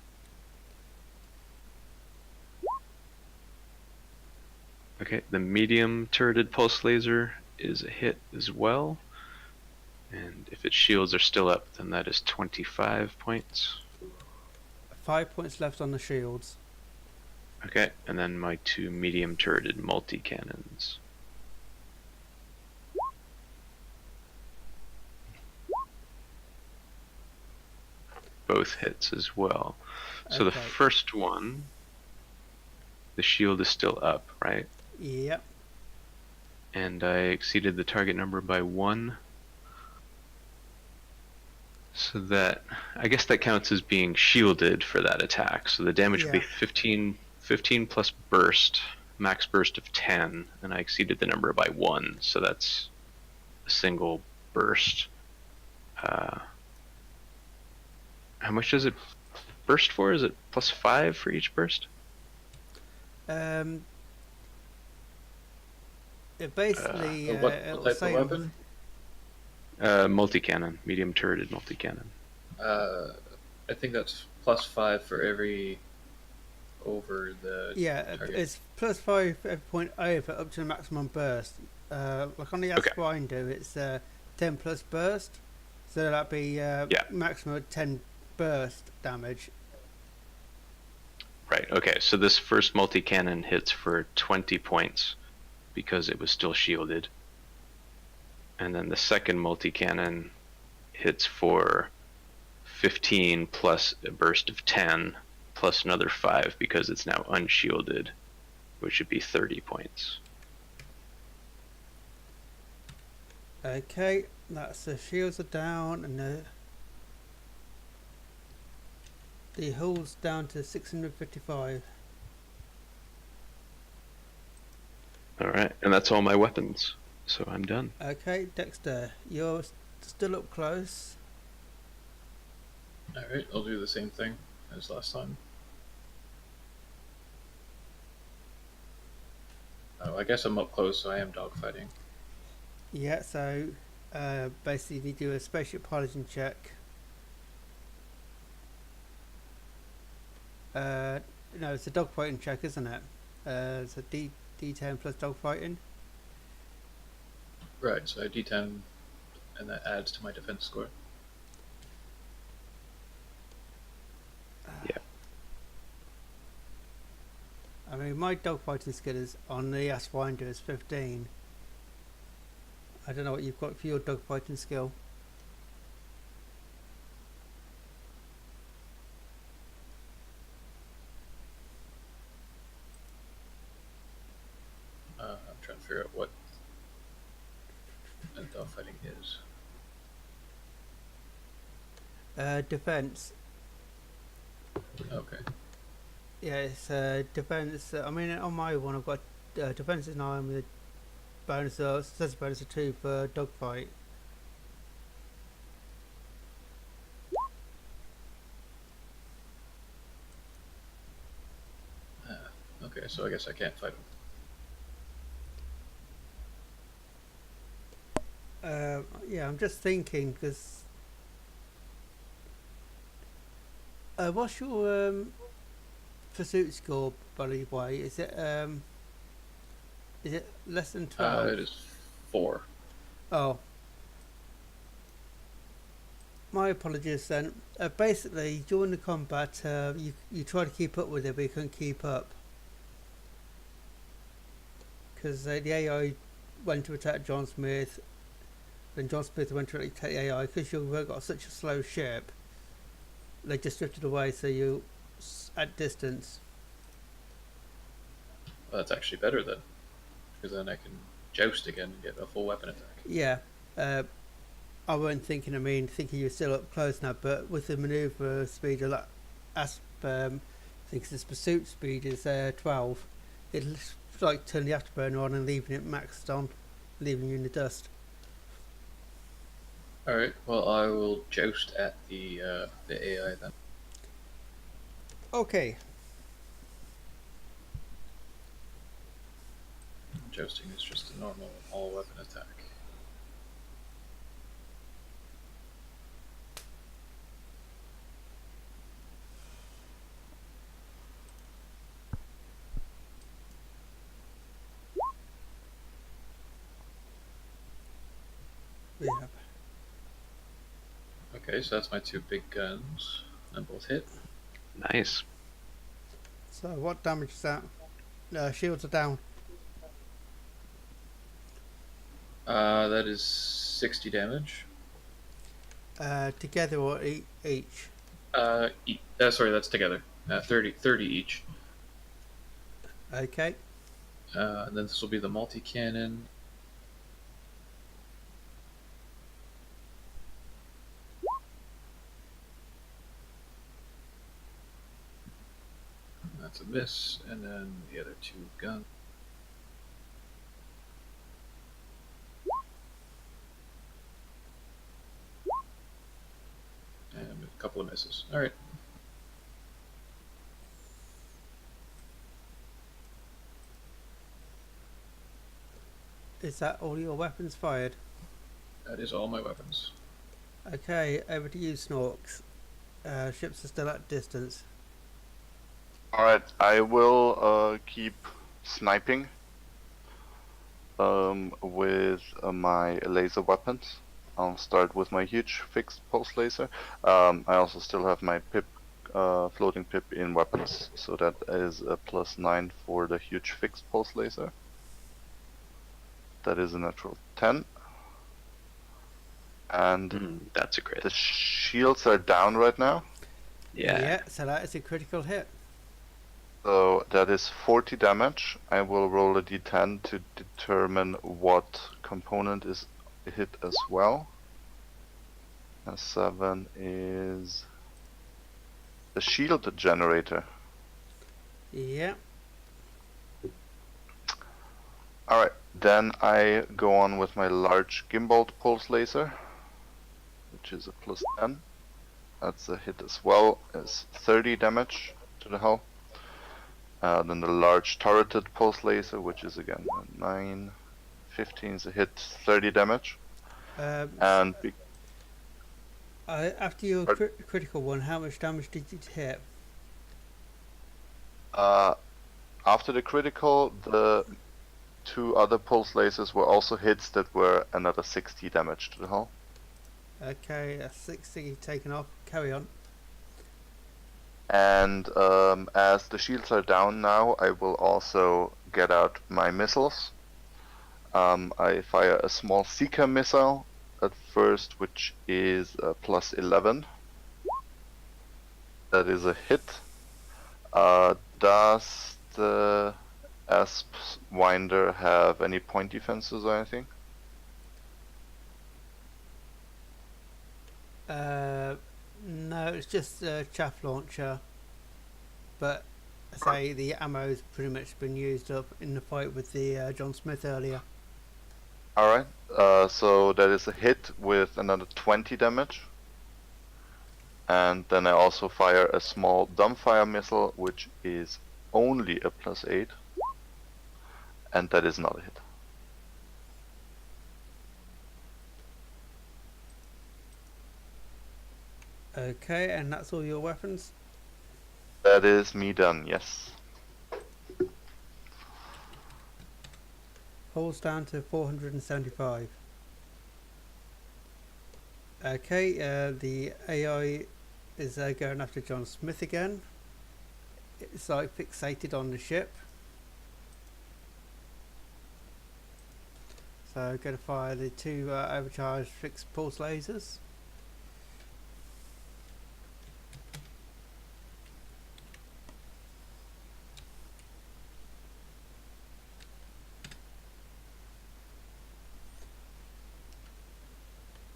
Okay, the medium turreted pulse laser is a hit as well. And if its shields are still up, then that is 25 points. 5 points left on the shields. Okay, and then my 2 medium turreted multi-cannons. Both hits as well. So the Okay. first one, the shield is still up, right? Yep. And I exceeded the target number by 1. So that, I guess that counts as being shielded for that attack. So the damage will be Yeah. 15 plus burst, max burst of 10, and I exceeded the number by 1. So that's a single burst. How much does it burst for? Is it +5 for each burst? It basically What it'll type of say weapon? Multi-cannon, medium turreted multi-cannon. I think that's +5 for every over the target. it's +5 every point over up to the maximum burst. Like on the Okay. Aswinder, it's 10 plus burst, so that'd be maximum of 10 burst damage. Right, okay, so this first multi-cannon hits for 20 points because it was still shielded. And then the second multi-cannon hits for 15 plus a burst of 10 plus another 5 because it's now unshielded, which would be 30 points. Okay, that's the shields are down and the hull's down to 655. Alright, and that's all my weapons, so I'm done. Okay, Dexter, you're still up close. Alright, I'll do the same thing as last time. Oh, I guess I'm up close, so I am dogfighting. Yeah, so basically you do a spaceship piloting check. No, it's a dogfighting check, isn't it? It's a D10 plus dogfighting. Right, so I D10, and that adds to my defense score. Yeah. I mean, my dogfighting skill is on the Aswinder is 15. I don't know what you've got for your dogfighting skill. I'm trying to figure out what. without fighting his. Defense. Okay. Yeah, it's defense. I mean, on my one, I've got defense is 9 with a bonus, success bonus of 2 for dogfight. Okay, so I guess I can't fight him. Yeah, I'm just thinking because what's your pursuit score, by the way? Is it less than 12? It is 4. Oh, my apologies then. Basically, during the combat, you try to keep up with it, but you couldn't keep up because the AI went to attack John Smith. Then John Smith went to attack the AI because you've got such a slow ship. They just drifted away, so you at distance. Well, that's actually better then, because then I can joust again and get a full weapon attack. Yeah, I wasn't thinking. I mean, thinking you're still up close now, but with the maneuver speed, I think the pursuit speed is 12. It's like turning the afterburner on and leaving it maxed on, leaving you in the dust. Alright, well, I will joust at the AI then. Okay. Jousting is just a normal all-weapon attack. Yeah. Okay, so that's my 2 big guns, and both hit. Nice. So what damage is that? Shields are down. That is 60 damage. Together or each? Sorry, that's together. 30 each. Okay. And then this will be the multi-cannon. That's a miss, and then the other 2 guns. And a couple of misses. Alright. Is that all your weapons fired? That is all my weapons. Okay, over to you, Snorks. Ships are still at distance. Alright, I will keep sniping with my laser weapons. I'll start with my huge fixed pulse laser. I also still have my pip, floating pip in weapons, so that is a +9 for the huge fixed pulse laser. That is a natural 10. And That's a crit. the shields are down right now. Yeah. So that is a critical hit. So that is 40 damage. I will roll a d10 to determine what component is hit as well. And 7 is the shield generator. Yeah. Alright, then I go on with my large gimbal pulse laser, which is a +10. That's a hit as well, as 30 damage to the hull. Then the large turreted pulse laser, which is again 9, 15 is a hit, 30 damage. And after your critical one, how much damage did it hit? after the critical, the 2 other pulse lasers were also hits that were another 60 damage to the hull. Okay, that's 60 taken off. Carry on. And as the shields are down now, I will also get out my missiles. I fire a small seeker missile at first, which is a +11. That is a hit. Does the Asp's Winder have any point defenses or anything? No, it's just a chaff launcher. But I say the ammo's pretty much been used up in the fight with the John Smith earlier. Alright, so that is a hit with another 20 damage. And then I also fire a small dumbfire missile, which is only a +8. And that is not a hit. Okay, and that's all your weapons? That is me done, yes. Pulls down to 475. Okay, the AI is going after John Smith again. It's like fixated on the ship. So I'm going to fire the 2 overcharged fixed pulse lasers.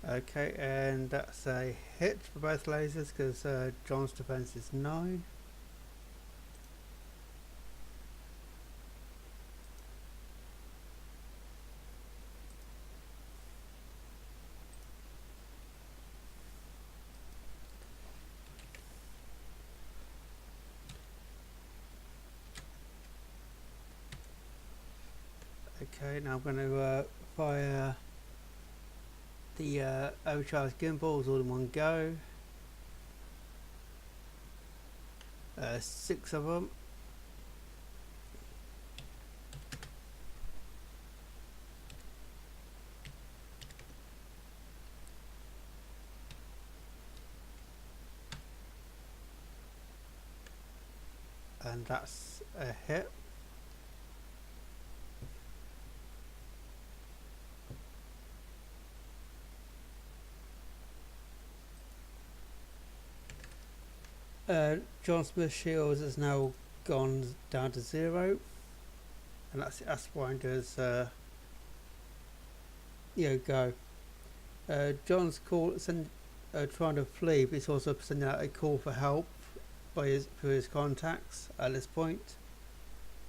Okay, and that's a hit for both lasers because John's defense is 9. Okay, now I'm going to fire the overcharged gimbals all in one go. 6 of them. And that's a hit. John Smith's shields has now gone down to 0, and that's the Aspwinder's go. John's trying to flee, but he's also sending out a call for help through his contacts at this point.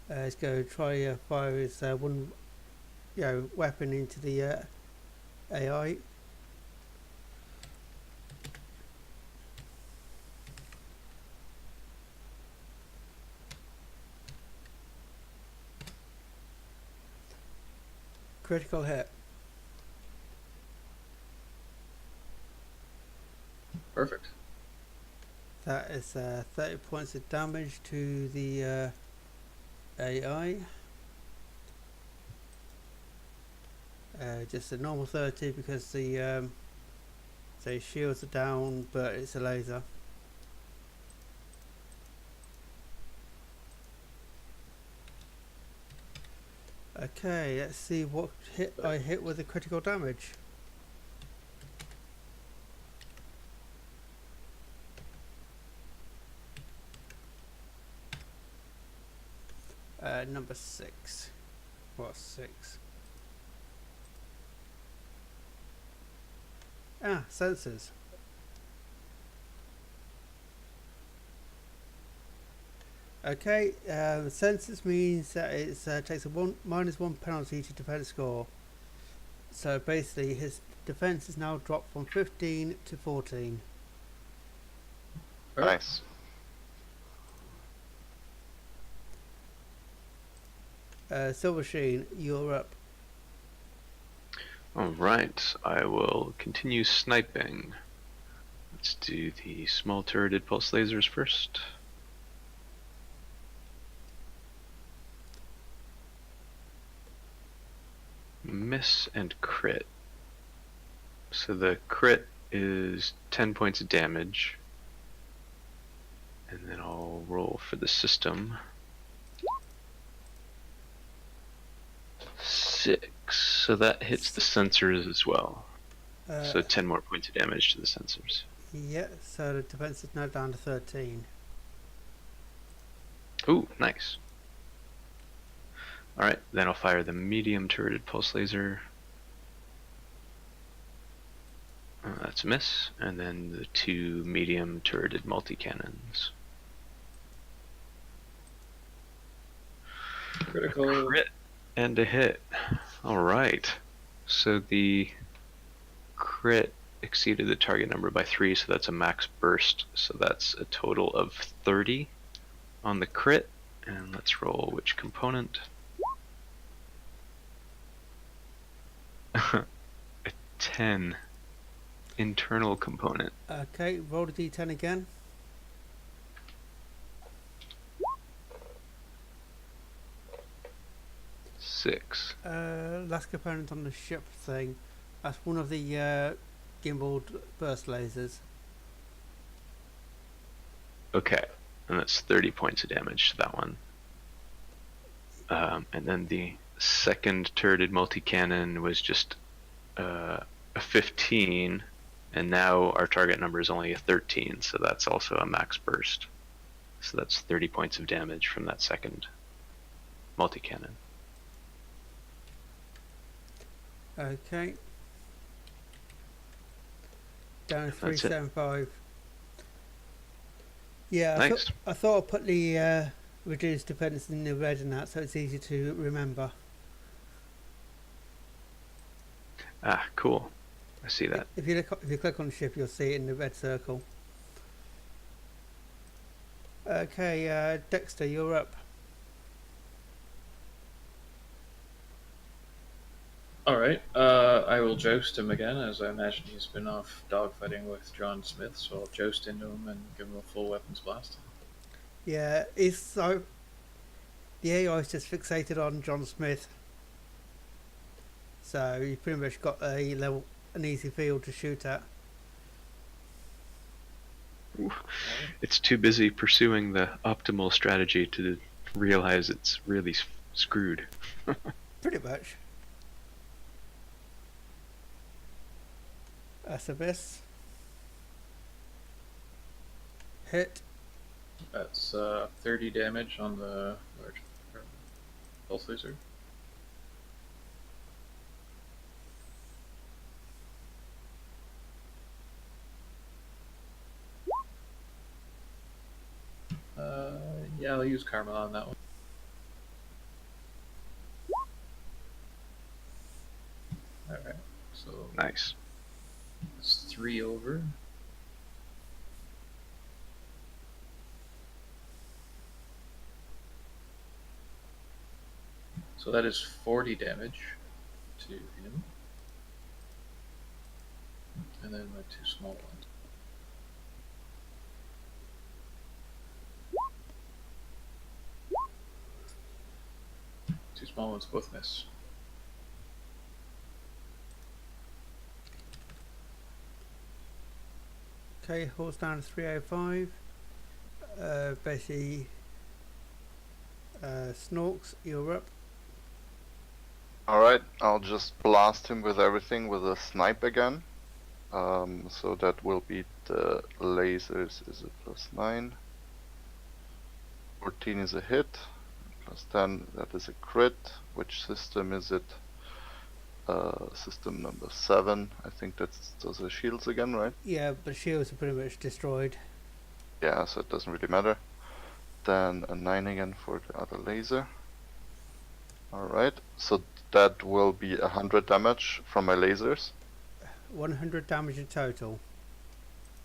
He's going to try fire his one weapon into the AI. Critical hit. Perfect. That is 30 points of damage to the AI. Just a normal 30 because the shields are down, but it's a laser. Okay, let's see what hit I hit with the critical damage. Number 6. What's 6? Sensors. Okay, sensors means that it takes a -1 penalty to defense score. So basically his defense is now dropped from 15 to 14. Nice. Silver Sheen, you're up. Alright, I will continue sniping. Let's do the small turreted pulse lasers first. Miss and crit. So the crit is 10 points of damage. And then I'll roll for the system. 6. So that hits the sensors as well. So 10 more points of damage to the sensors. Yeah, so the defense is now down to 13. Ooh, nice. Alright, then I'll fire the medium turreted pulse laser. That's a miss. And then the 2 medium turreted multi-cannons. Critical. Crit and a hit. Alright. So the crit exceeded the target number by 3, so that's a max burst. So that's a total of 30 on the crit. And let's roll which component. A 10 internal component. Okay, roll the d10 again. Six. Last component on the ship thing. That's one of the gimbaled burst lasers. Okay, and that's 30 points of damage to that one. And then the second turreted multi-cannon was just a 15, and now our target number is only a 13, so that's also a max burst. So that's 30 points of damage from that second multi-cannon. Okay. Down to That's it. 375. Yeah, Nice. I thought I'd put the reduced defense in the red and that, so it's easy to remember. Ah, cool. I see that. If you click on the ship, you'll see it in the red circle. Okay, Dexter, you're up. Alright, I will joust him again, as I imagine he's been off dogfighting with John Smith, so I'll joust into him and give him a full weapons blast. Yeah, it's so. The AI is just fixated on John Smith, so you pretty much got an easy field to shoot at. It's too busy pursuing the optimal strategy to realize it's really screwed. Pretty much. That's a miss. Hit. That's 30 damage on the large pulse laser. Yeah, I'll use Karma on that one. Alright, so Nice. it's 3 over. So that is 40 damage to him. And then my 2 small ones. Two small ones both miss. Okay, horse down to 305. Basically, Snorks, you're up. Alright, I'll just blast him with everything with a snipe again. So that will be the lasers is a +9. 14 is a hit. +10, that is a crit. Which system is it? System number 7. I think that's those are shields again, right? Yeah, but shields are pretty much destroyed. Yeah, so it doesn't really matter. Then a 9 again for the other laser. Alright, so that will be 100 damage from my lasers. 100 damage in total.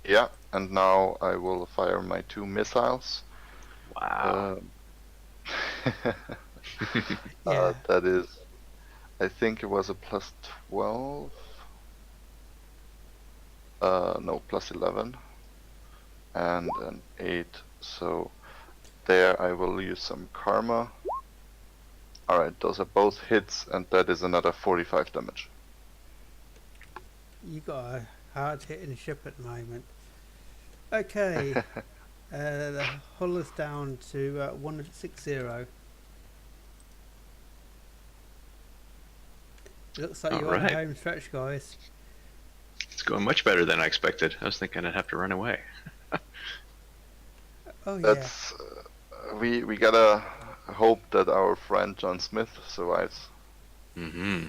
Yeah, and now I will fire my 2 missiles. Wow. Yeah. That is, I think it was a +12. No, +11. And an 8. So there I will use some karma. Alright, those are both hits, and that is another 45 damage. You got a hard hitting ship at the moment. Okay. The hull is down to 160. It looks like you're on the Alright. home stretch, guys. It's going much better than I expected. I was thinking I'd have to run away. Oh yeah. That's we gotta hope that our friend John Smith survives. Mm-hmm.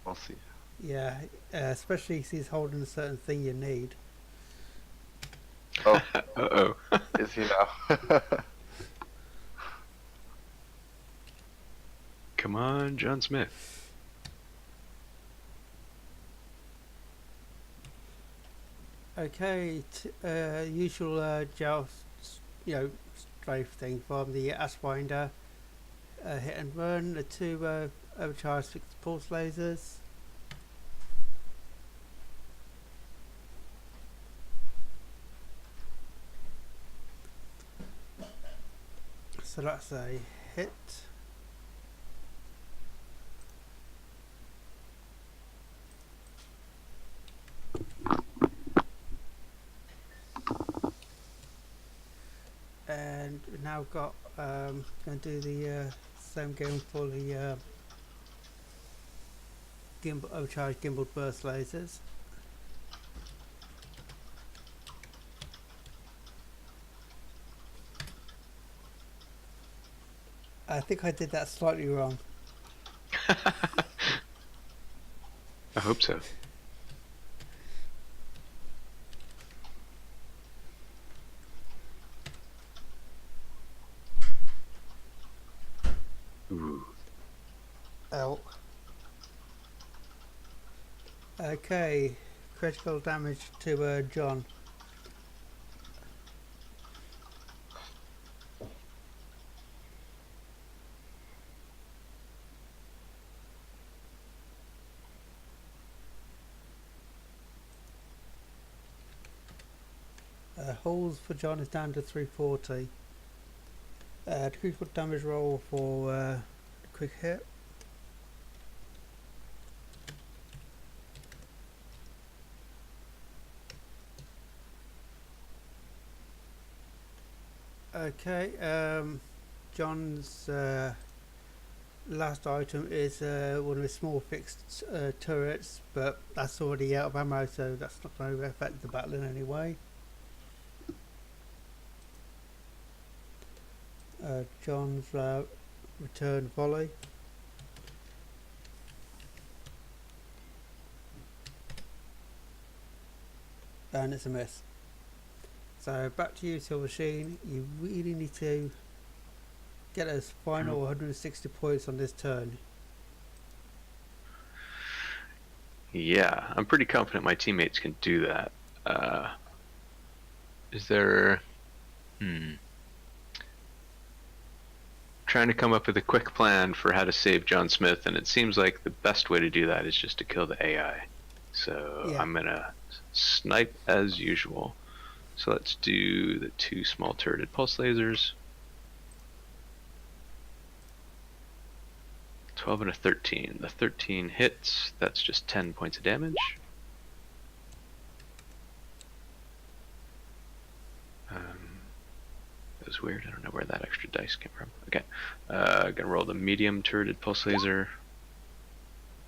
We'll see. Yeah, especially if he's holding a certain thing you need. Oh, Uh-oh. is he now? Come on, John Smith. Okay, usual joust, strafe thing from the Ashwinder. Hit and run, the two overcharged fixed pulse lasers. So that's a hit. And we've now got, going to do the same game for the overcharged gimbal burst lasers. I think I did that slightly wrong. I hope so. Ooh. Oh. Okay, critical damage to John. Holes for John is down to 340. The critical damage roll for the quick hit. Okay, John's last item is one of the small fixed turrets, but that's already out of ammo, so that's not going to affect the battle in any way. John's return volley. And it's a miss. So back to you, Silver Sheen. You really need to get us final 160 points on this turn. Yeah, I'm pretty confident my teammates can do that. Is there... Trying to come up with a quick plan for how to save John Smith, and it seems like the best way to do that is just to kill the AI. So Yeah. I'm gonna snipe as usual. So let's do the two small turreted pulse lasers. 12 and a 13. The 13 hits, that's just 10 points of damage. That was weird, I don't know where that extra dice came from. Okay, gonna roll the medium turreted pulse laser.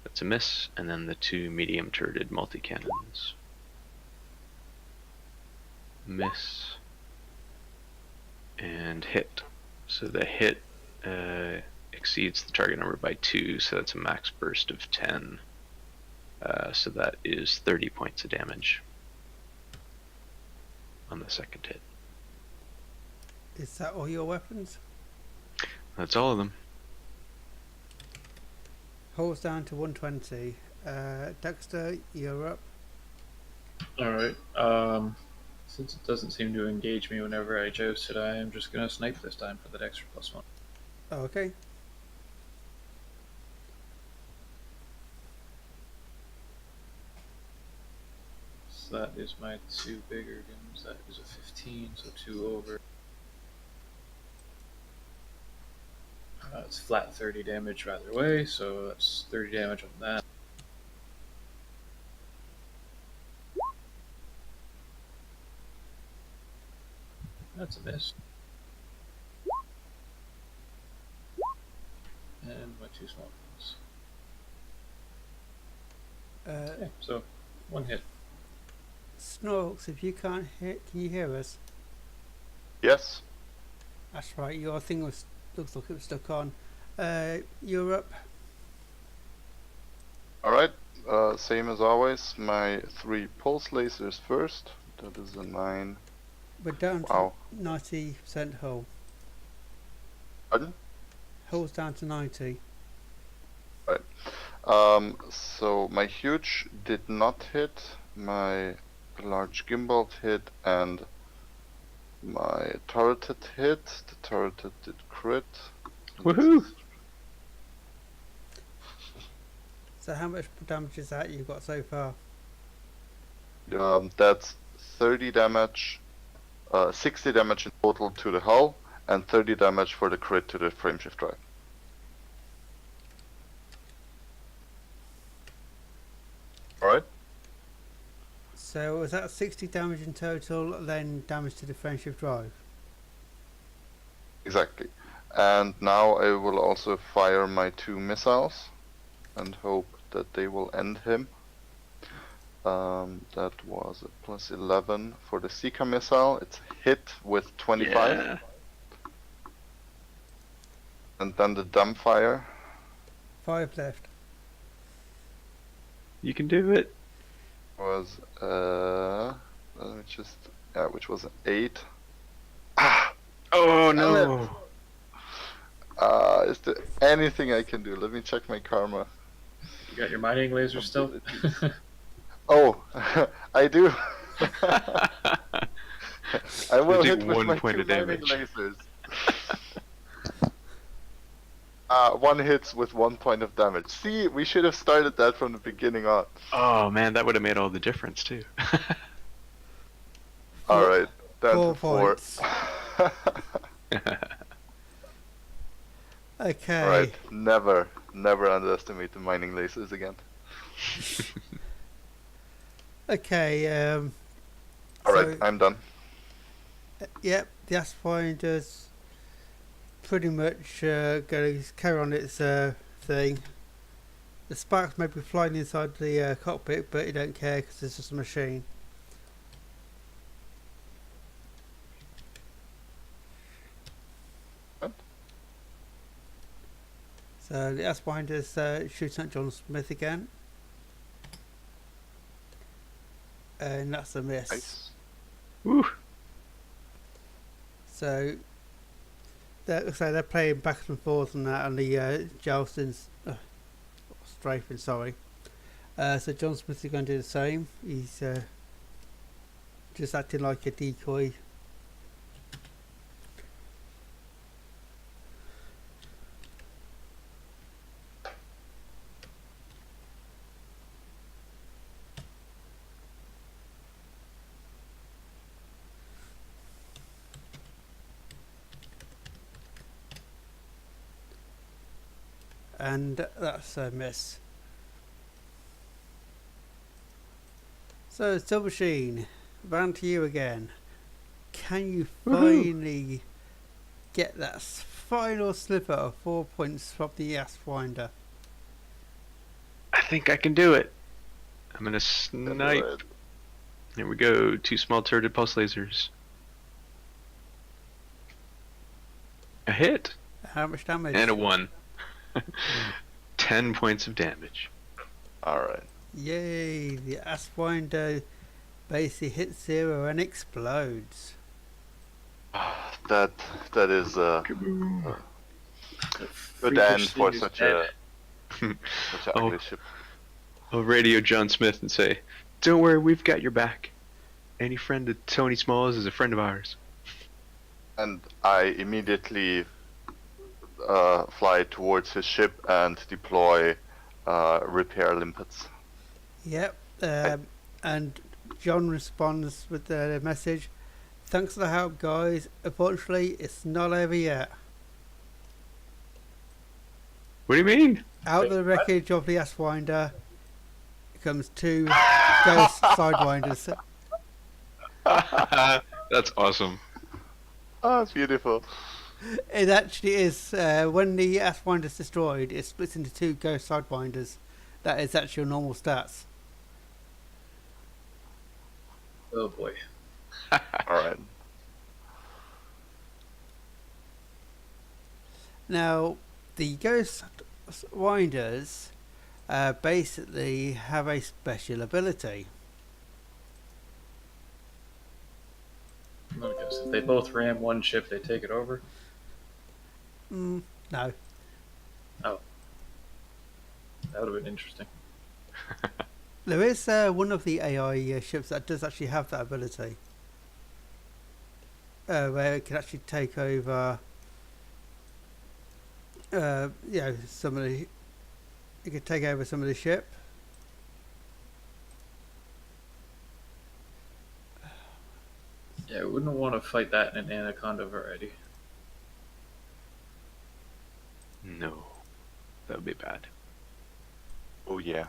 That's a miss, and then the two medium turreted multi-cannons. Miss. And hit. So the hit exceeds the target number by 2, so that's a max burst of 10. So that is 30 points of damage on the second hit. Is that all your weapons? That's all of them. Holes down to 120. Dexter, you're up. Alright. Since it doesn't seem to engage me whenever I joust it, I am just going to snipe this time for that extra +1. Okay. So that is my two bigger guns. That is a 15, so 2 over. It's flat 30 damage either way, so that's 30 damage on that. That's a miss. And my two small guns. Okay, so 1 hit. Snorks, if you can't hear, can you hear us? Yes. That's right, your thing looks like it was stuck on. You're up. All right. same as always. My 3 pulse lasers first. That is a 9. We're down Wow. to 90% hull. Pardon? Hull's down to 90. So my huge did not hit, my large gimbal hit, and my turreted hit. The turreted did crit. Woohoo! So how much damage is that you've got so far? That's 30 damage, 60 damage in total to the hull, and 30 damage for the crit to the frameshift drive. Alright? So was that 60 damage in total, then damage to the frameshift drive? Exactly. And now I will also fire my 2 missiles and hope that they will end him. That was a plus 11 for the Sika missile. It's a hit with 25. Yeah. And then the dumbfire 5 left. You can do it. was let me just which was an 8. Ah! Oh no. Is there anything I can do? Let me check my karma. You got your mining laser still? Oh, I do. I will take hit with 1 my point 2 of mining damage. lasers. 1 hits with 1 point of damage. See, we should have started that from the beginning on. Oh man, that would have made all the difference too. Alright, down 4 to 4. points. Okay. Alright, never underestimate the mining lasers again. Okay. Alright, so, I'm done. Yep, the Aspfinder's pretty much going to carry on its thing. The sparks may be flying inside the cockpit, but you don't care because it's just a machine. What? So the Aspfinder's shooting at John Smith again. And that's a miss. Nice. Woo. So they're playing back and forth on that, and the Jelston's strafing. Sorry. So John Smith is going to do the same. He's just acting like a decoy. And that's a miss. So Submachine, round to you again. Can you finally get that final slipper of 4 points from the Aspfinder? I think I can do it. I'm gonna snipe. Alright. Here we go. 2 small turreted pulse lasers. A hit How much damage? and a 1. 10 points of damage. Alright. Yay! The Aspfinder basically hits 0 and explodes. That is Kaboom. good end for such a ugly ship. I'll radio John Smith and say, "Don't worry, we've got your back. Any friend of Tony Smalls is a friend of ours." And I immediately fly towards his ship and deploy repair limpets. Yep. And John responds with the message, "Thanks for the help, guys. Unfortunately, it's not over yet." What do you mean? Out of the wreckage of the Aspfinder comes 2 ghost sidewinders. That's awesome. Ah, beautiful. It actually is. When the Aspfinder is destroyed, it splits into 2 ghost sidewinders. That is actually your normal stats. Oh boy. Alright. Now, the ghost winders basically have a special ability. I'm gonna guess if they both ram one ship, they take it over. No. Oh, that would have been interesting. There is one of the AI ships that does actually have that ability. Where it can actually take over some of the... It could take over some of the ship. Yeah, I wouldn't want to fight that in an Anaconda variety. No, that would be bad. Oh yeah.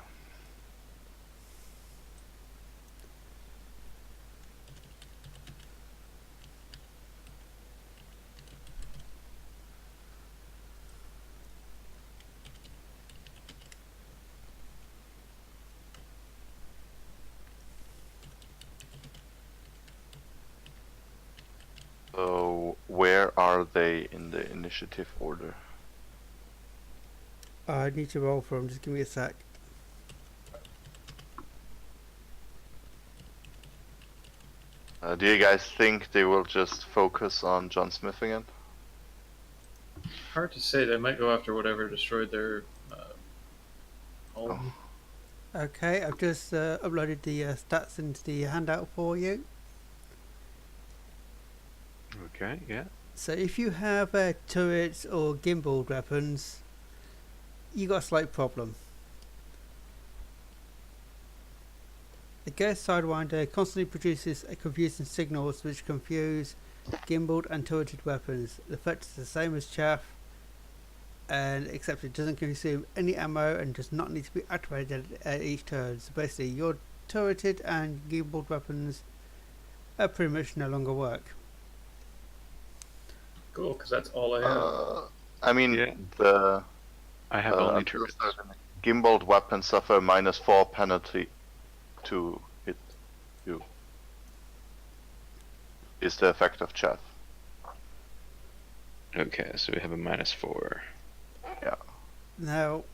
So where are they in the initiative order? I need to roll for them, just give me a sec. Do you guys think they will just focus on John Smith again? Hard to say. They might go after whatever destroyed their home. Okay, I've just uploaded the stats into the handout for you. Okay, yeah. So if you have turrets or gimbaled weapons, you got a slight problem. The Ghost Sidewinder constantly produces confusing signals which confuse gimbaled and turreted weapons. The effect is the same as chaff, and except it doesn't consume any ammo and does not need to be activated at each turn. So basically your turreted and gimbaled weapons are pretty much no longer work. Cool, because that's all I have. I mean, Yeah. the I have only until turrets. certain gimbaled weapons suffer -4 penalty to hit you. Is the effect of chaff. Okay, so we have a -4. Now,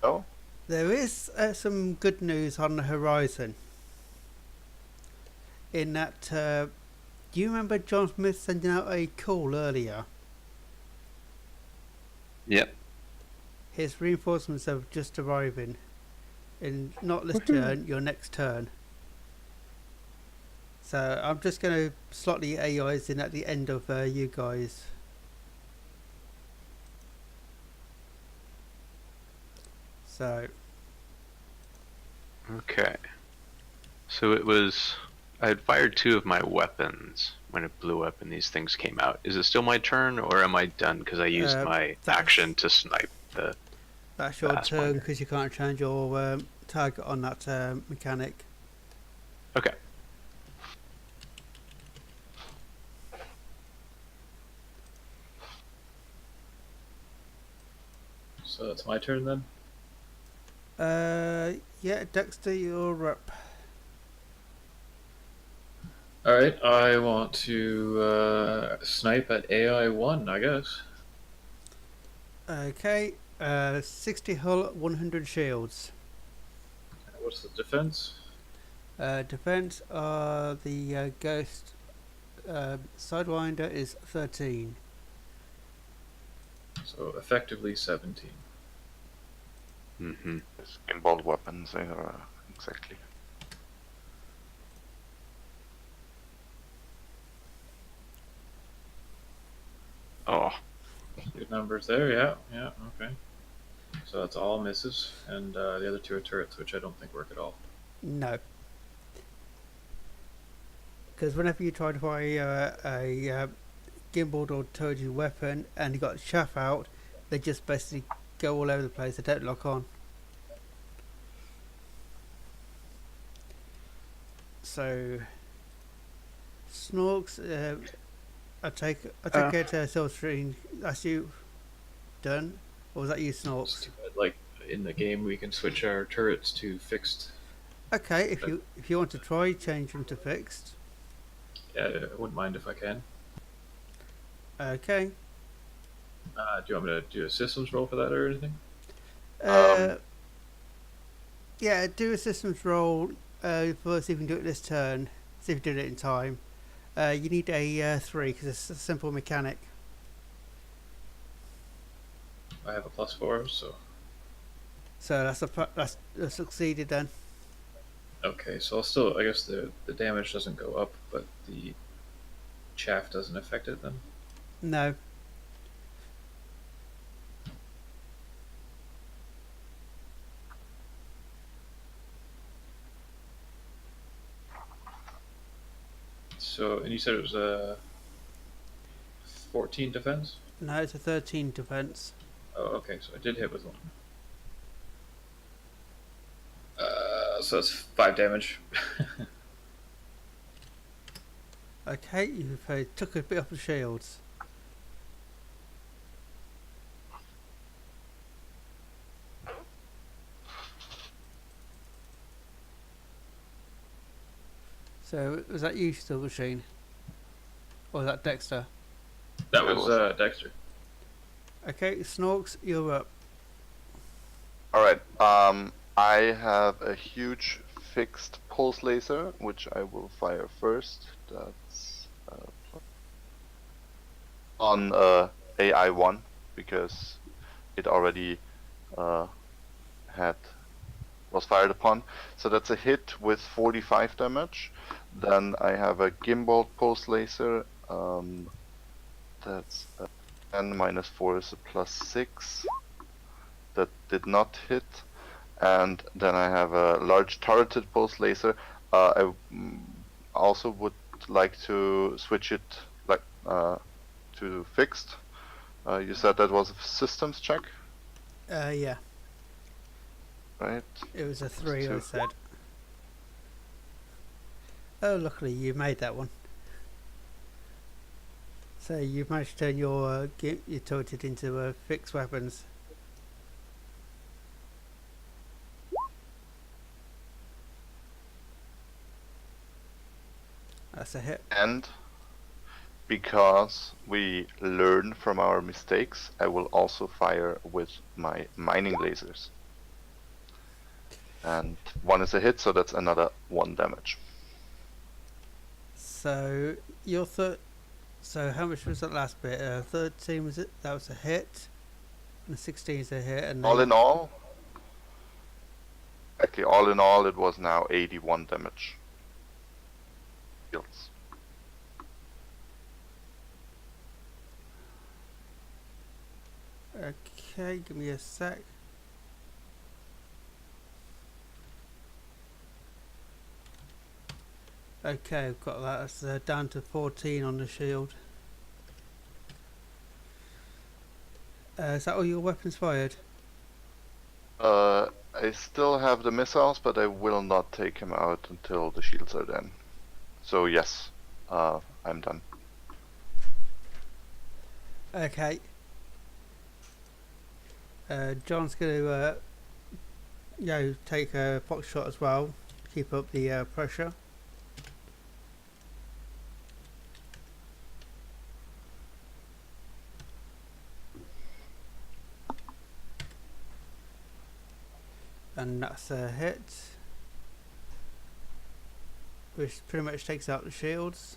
Oh? there is some good news on the horizon. In that, do you remember John Smith sending out a call earlier? Yep. His reinforcements are just arriving. In not this turn, your next turn. So I'm just going to slot the AIs in at the end of you guys. So, Okay. So it was... I had fired 2 of my weapons when it blew up and these things came out. Is it still my turn, or am I done because I used my action to snipe the... that's your Fast turn one. because you can't change your target on that mechanic. Okay. So that's my turn then? Yeah, Dexter, you're up. Alright, I want to snipe at AI1, I guess. Okay, 60 hull, 100 shields. What's the defense? Defense, the Ghost Sidewinder is 13. So effectively 17. Mm-hmm. Gimbaled weapons, they are exactly. Oh, Good numbers there, yeah, okay. So that's all misses, and the other 2 are turrets, which I don't think work at all. No. Because whenever you try to fire a gimbaled or turreted weapon and you got chaff out, they just basically go all over the place. They don't lock on. So, Snorks, I take it Silverstream. That's you done, or was that you, It's Snorks? too bad, like, in the game we can switch our turrets to fixed. Okay, if you want to try, change them to fixed. Yeah, I wouldn't mind if I can. Okay. Do you want me to do a systems roll for that or anything? Yeah, do a systems roll. First, if you can do it this turn, see if you did it in time. You need a 3 because it's a simple mechanic. I have a +4, so So that's succeeded then. okay. So I'll still, I guess the damage doesn't go up, but the chaff doesn't affect it then. No. So, and you said it was a 14 defense. No, it's a 13 defense. Oh, okay. So I did hit with one. So that's 5 damage. Okay, you've took a bit off the shields. So was that you, Steel Machine? Or was that Dexter? That was Dexter. Okay, Snorks, you're up. Alright, I have a huge fixed pulse laser, which I will fire first. That's on AI1, because it already was fired upon. So that's a hit with 45 damage. Then I have a gimbal pulse laser. That's 10 minus 4 is a +6. That did not hit. And then I have a large turreted pulse laser. I also would like to switch it to fixed. You said that was a systems check, Yeah, right? it was a 3, I Two. said. Oh, luckily you made that one. So you've managed to turn your turreted into fixed weapons. That's a hit. And because we learn from our mistakes, I will also fire with my mining lasers. And 1 is a hit, so that's another 1 damage. So your So how much was that last bit? 13 was it? That was a hit. And 16 is a hit. And All in all, actually, all in all, it was now 81 damage. Shields. Okay, give me a sec. Okay, I've got that. It's down to 14 on the shield. Is that all your weapons fired? I still have the missiles, but I will not take him out until the shields are done. So yes, I'm done. Okay. John's going to take a pot shot as well. Keep up the pressure. And that's a hit, which pretty much takes out the shields.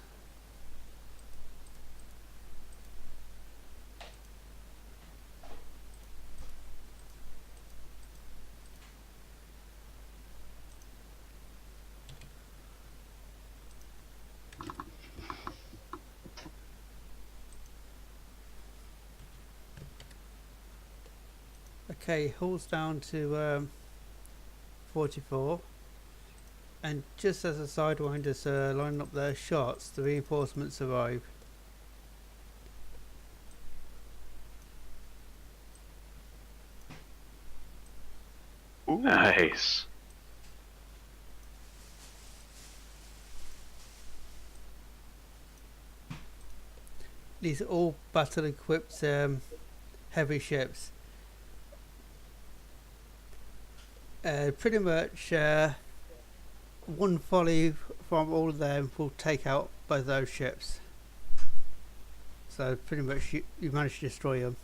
Okay, Hall's down to 44, and just as the Sidewinders are lining up their shots, the reinforcements arrive. Ooh. Nice. These are all battle-equipped heavy ships. Pretty much one volley from all of them will take out both those ships. So pretty much you managed to destroy them.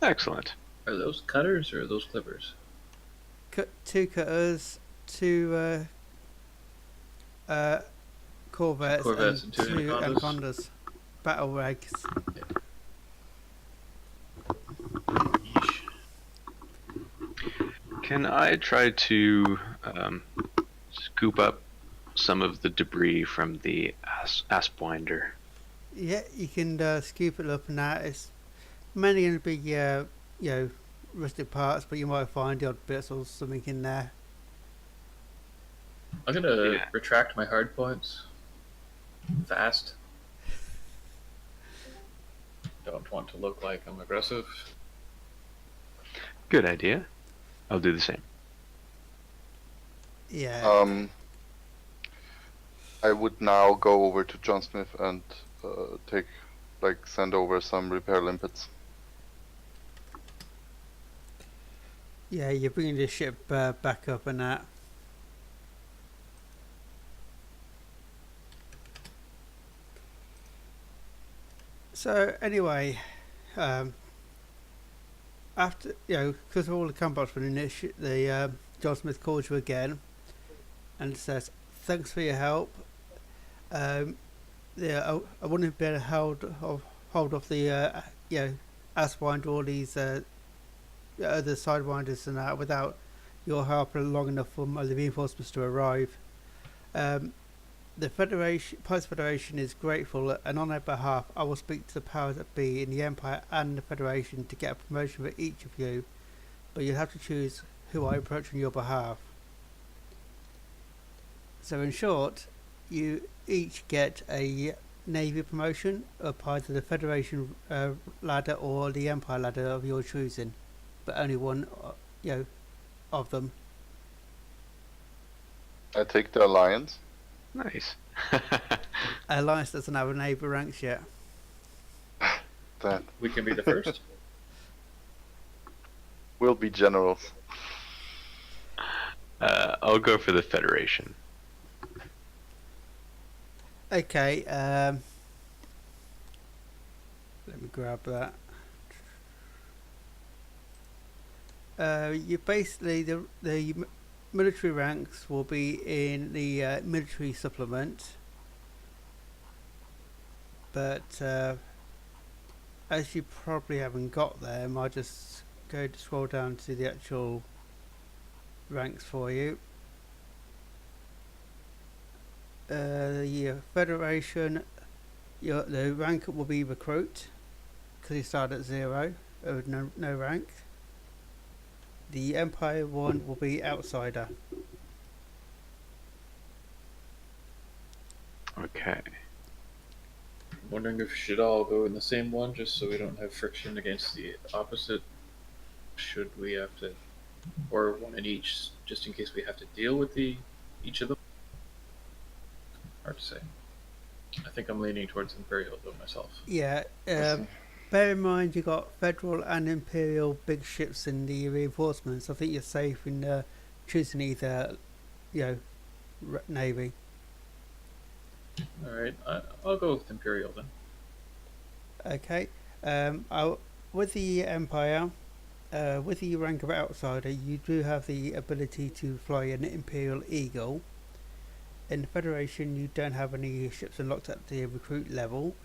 Excellent. Are those cutters or are those clippers? Two cutters, two Two corvettes, corvettes and and two two anacondas. anacondas. Battle rags. Yeesh. Can I try to scoop up some of the debris from the Aspwinder? Yeah, you can scoop it up and that. It's mainly going to be, rustic parts, but you might find the odd bits or something in there. I'm gonna Yeah. retract my hard points. Fast. Don't want to look like I'm aggressive. Good idea. I'll do the same. Yeah. I would now go over to John Smith and send over some repair limpets. Yeah, you're bringing the ship back up and that. So anyway, after because of all the combats running, the John Smith calls you again and says, "Thanks for your help. I wouldn't have been able to hold off the Asswinder, all these other sidewinders and that without your help long enough for the reinforcements to arrive. The Pirates Federation is grateful, and on their behalf, I will speak to the powers that be in the Empire and the Federation to get a promotion for each of you, but you'll have to choose who I approach on your behalf." So in short, you each get a Navy promotion up either the Federation ladder or the Empire ladder of your choosing, but only one, of them. I take the Alliance. Nice. Alliance doesn't have a Navy ranks yet. That We can be the first. will be generals. I'll go for the Federation. Okay, let me grab that. You basically the military ranks will be in the military supplement, but as you probably haven't got them, I'll just go to scroll down to the actual ranks for you. The Federation, the rank will be recruit because you start at 0 with no rank. The Empire one will be outsider. Okay. Wondering if we should all go in the same one just so we don't have friction against the opposite. Should we have to, or one in each, just in case we have to deal with each of them? Hard to say. I think I'm leaning towards Imperial though myself. Yeah. Bear in mind you got Federal and Imperial big ships in the reinforcements. I think you're safe in choosing either, Navy. All right, I'll go with Imperial then. Okay. With the Empire, with the rank of outsider, you do have the ability to fly an Imperial Eagle. In the Federation, you don't have any ships unlocked at the recruit level,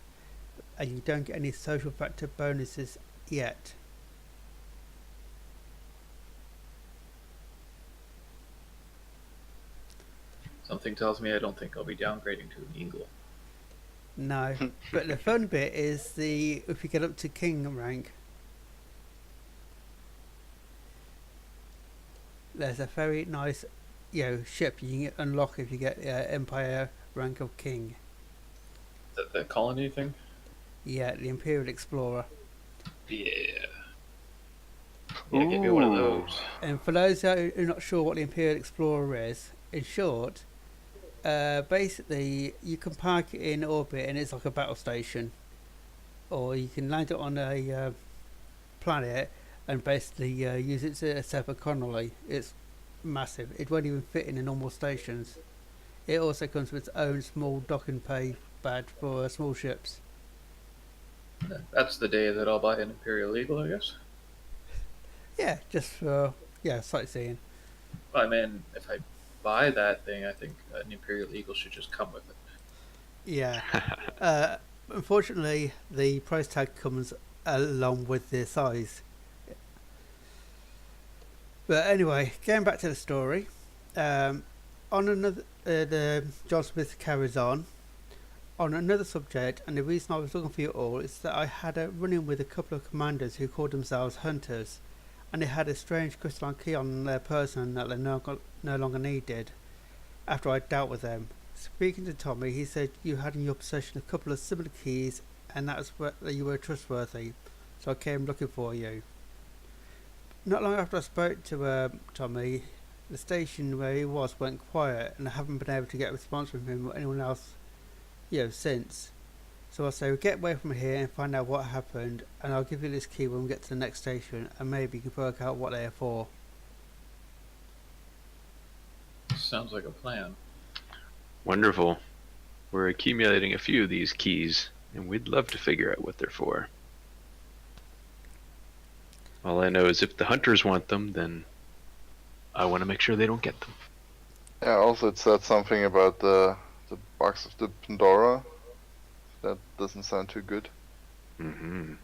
and you don't get any social factor bonuses yet. Something tells me I don't think I'll be downgrading to an Eagle. No, but the fun bit is if you get up to King rank, there's a very nice, ship you can unlock if you get Empire rank of King. The colony thing? Yeah, the Imperial Explorer. Yeah. Yeah, give me one of those. And for those who are not sure what the Imperial Explorer is, in short, basically you can park it in orbit and it's like a battle station, or you can land it on a planet and basically use it to set up a colony. It's massive. It won't even fit in the normal stations. It also comes with its own small docking pay badge for small ships. That's the day that I'll buy an Imperial Eagle, I guess. Yeah, just for sightseeing. I mean, if I buy that thing, I think an Imperial Eagle should just come with it. Yeah. Unfortunately, the price tag comes along with the size. But anyway, going back to the story, on another, the John Smith carries on another subject, and the reason I was looking for you all is that I had a run-in with a couple of commanders who called themselves hunters, and they had a strange crystalline key on their person that they no longer needed after I dealt with them. Speaking to Tommy, he said you had in your possession a couple of similar keys, and that you were trustworthy, so I came looking for you. Not long after I spoke to Tommy, the station where he was went quiet, and I haven't been able to get a response from him or anyone else, since. So I say we get away from here and find out what happened, and I'll give you this key when we get to the next station, and maybe you can work out what they are for. Sounds like a plan. Wonderful. We're accumulating a few of these keys, and we'd love to figure out what they're for. All I know is if the hunters want them, then I want to make sure they don't get them. Yeah, also it said something about the box of the Pandora. That doesn't sound too good. Mm-hmm.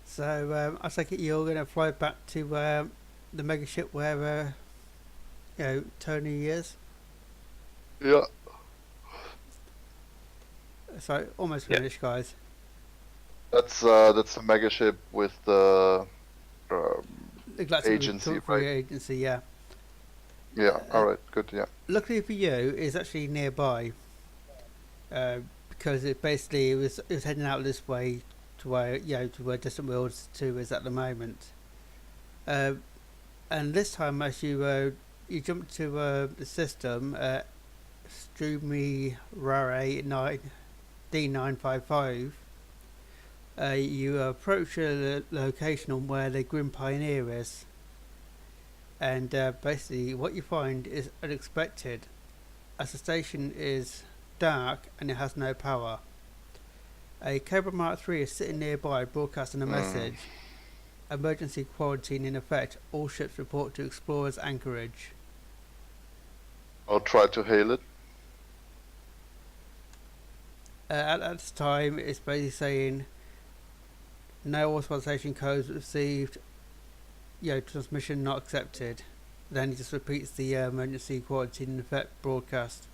So I take it you're going to fly back to the mega ship where Tony is. Yeah. So almost Yeah. finished, guys. That's the mega ship with the Galactic agency, Recovery right? Agency, yeah. Yeah. All right. Good. Yeah. Luckily for you, it's actually nearby, because it was heading out this way to where Distant Worlds 2 is at the moment. And this time, as you jump to the system, Strumi Rare D955, you approach a location on where the Grim Pioneer is. And basically what you find is unexpected, as the station is dark and it has no power. A Cobra Mark III is sitting nearby broadcasting a message. Emergency quarantine in effect. All ships report to Explorer's Anchorage. I'll try to hail it. At this time it's basically saying no authorization codes received, transmission not accepted. Then he just repeats the emergency quarantine in effect broadcast.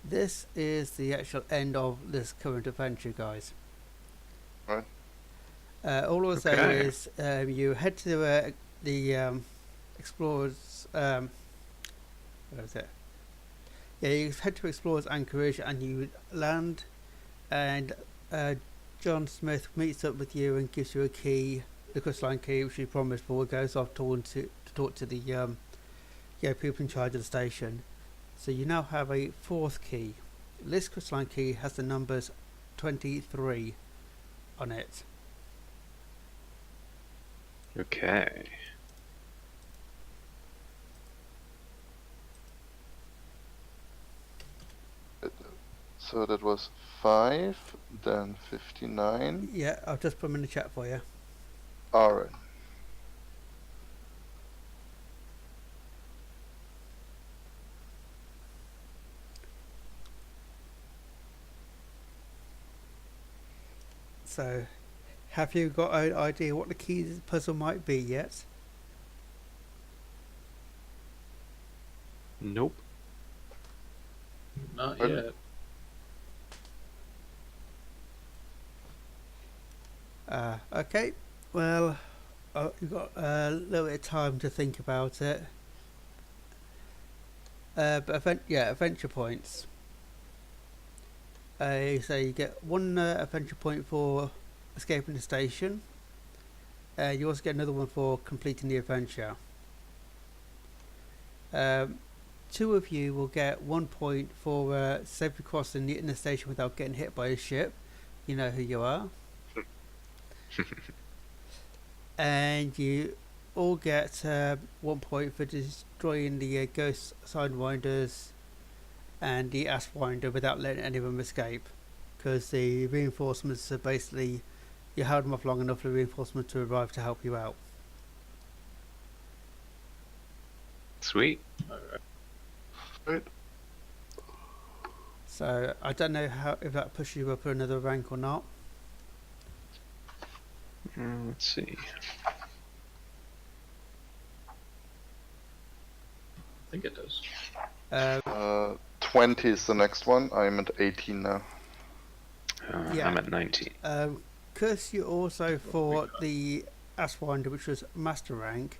This is the actual end of this current adventure, guys. Right. All I'll say Okay. is you head to the Explorers. Where was it? Yeah, you head to Explorers Anchorage and you land, and John Smith meets up with you and gives you a key, the crystalline key which he promised for. Goes off to talk to the people in charge of the station. So you now have a fourth key. This crystalline key has the numbers 23 on it. Okay. So that was 5, then 59. Yeah, I'll just put them in the chat for you. All right. So, have you got an idea what the key to the puzzle might be yet? Nope. Not Pardon? yet. Okay, well, you've got a little bit of time to think about it. But adventure points. So you get one adventure point for escaping the station. You also get another one for completing the adventure. Two of you will get 1 point for safely crossing the inner station without getting hit by a ship. You know who you are. And you all get 1 point for destroying the ghost sidewinders and the ass winder without letting any of them escape, because the reinforcements are basically you held them off long enough for reinforcements to arrive to help you out. Sweet. Alright. Right. So I don't know if that pushes you up another rank or not. Let's see. I think it does. 20 is the next one. I'm at 18 now. Yeah. I'm at 19. Because you also fought the Asswinder, which was Master rank.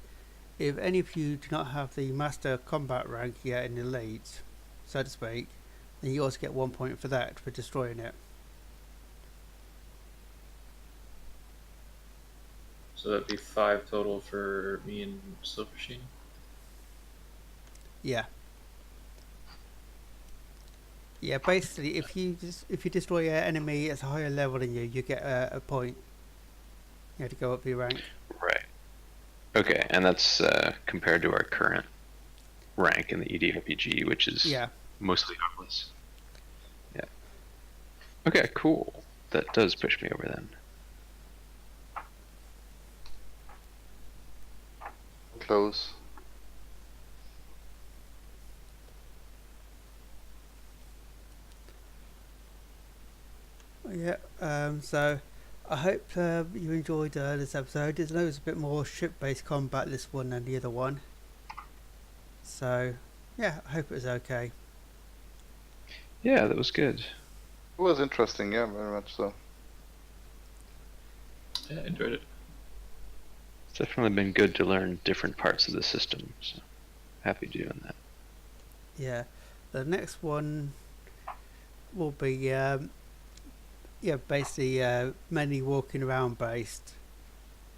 If any of you do not have the Master Combat rank yet in Elite, so to speak, then you also get 1 point for that, for destroying it. So that'd be 5 total for me and Silversheen. Yeah. Yeah, basically, if you destroy an enemy at a higher level than you get a point. You have to go up your rank. Right. Okay, and that's compared to our current rank in the EDRPG, which is mostly harmless. Yeah. Okay, cool. That does push me over then. Close. Yeah, so I hope you enjoyed this episode. I know it's a bit more ship-based combat, this one, than the other one. So, yeah, I hope it was okay. Yeah, that was good. It was interesting, yeah, very much so. Yeah, enjoyed it. It's definitely been good to learn different parts of the system, so happy doing that. Yeah, the next one will be, basically mainly walking around based.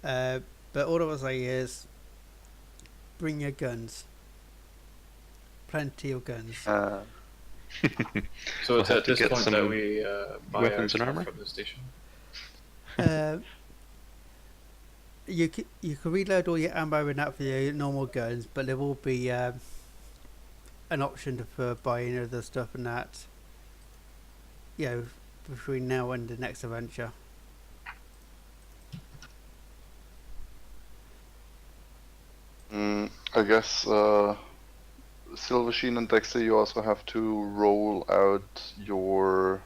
But all I will say is, bring your guns. Plenty of guns. So it's We'll have at to this get point some that we buy our weapons and stuff armor? from the station. You can reload all your ammo in that for your normal guns, but there will be an option for buying other stuff and that. Between now and the next adventure. I guess Silversheen and Dexter, you also have to roll out your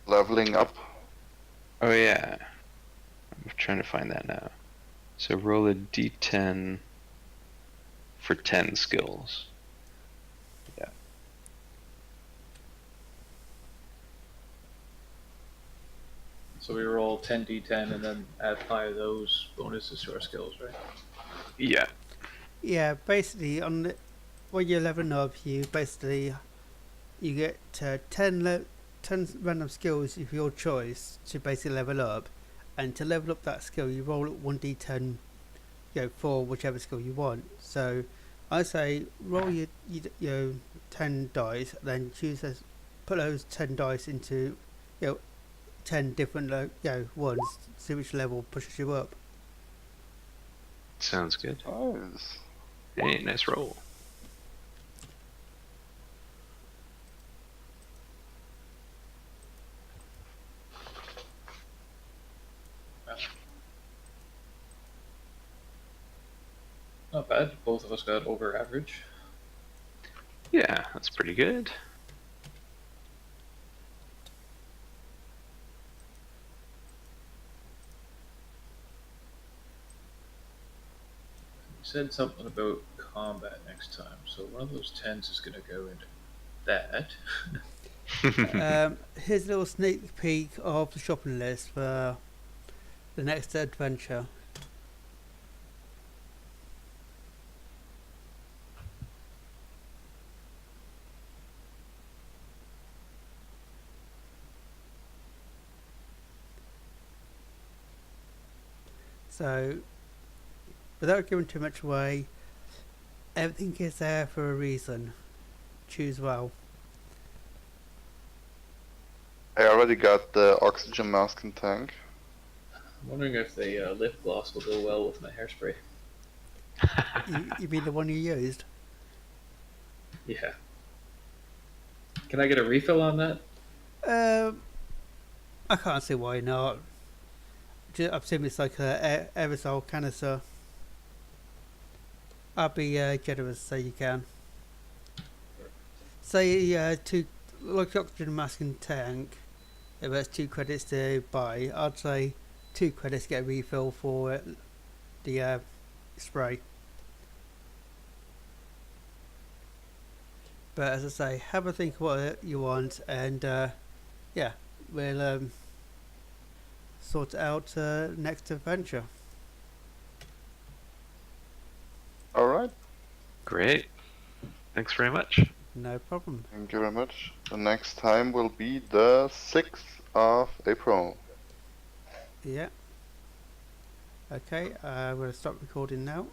leveling up. Oh yeah, I'm trying to find that now. So roll a d10 for 10 skills. Yeah. So we roll 10d10 and then apply those bonuses to our skills, right? Yeah. Yeah, basically when you're leveling up, you get 10 random skills of your choice to basically level up, and to level up that skill, you roll 1d10, for whichever skill you want. So I say roll your 10 dice, then put those 10 dice into 10 different ones, see which level pushes you up. Sounds good. Nice. Hey, nice roll. Not bad. Both of us got over average. Yeah, that's pretty good. You said something about combat next time, so one of those 10s is going to go into that. Here's a little sneak peek of the shopping list for the next adventure. So, without giving too much away, everything is there for a reason. Choose well. I already got the oxygen mask and tank. I'm wondering if the lip gloss will go well with my hairspray. You mean the one you used? Yeah. Can I get a refill on that? I can't see why not. I assume it's like a aerosol canister. I'll be generous, so you can. Say 2, like oxygen mask and tank. If that's 2 credits to buy, I'd say 2 credits to get a refill for the spray. But as I say, have a think of what you want, and yeah, we'll sort it out next adventure. All right. Great. Thanks very much. No problem. Thank you very much. The next time will be the 6th of April. Yeah. Okay, I'm going to stop recording now.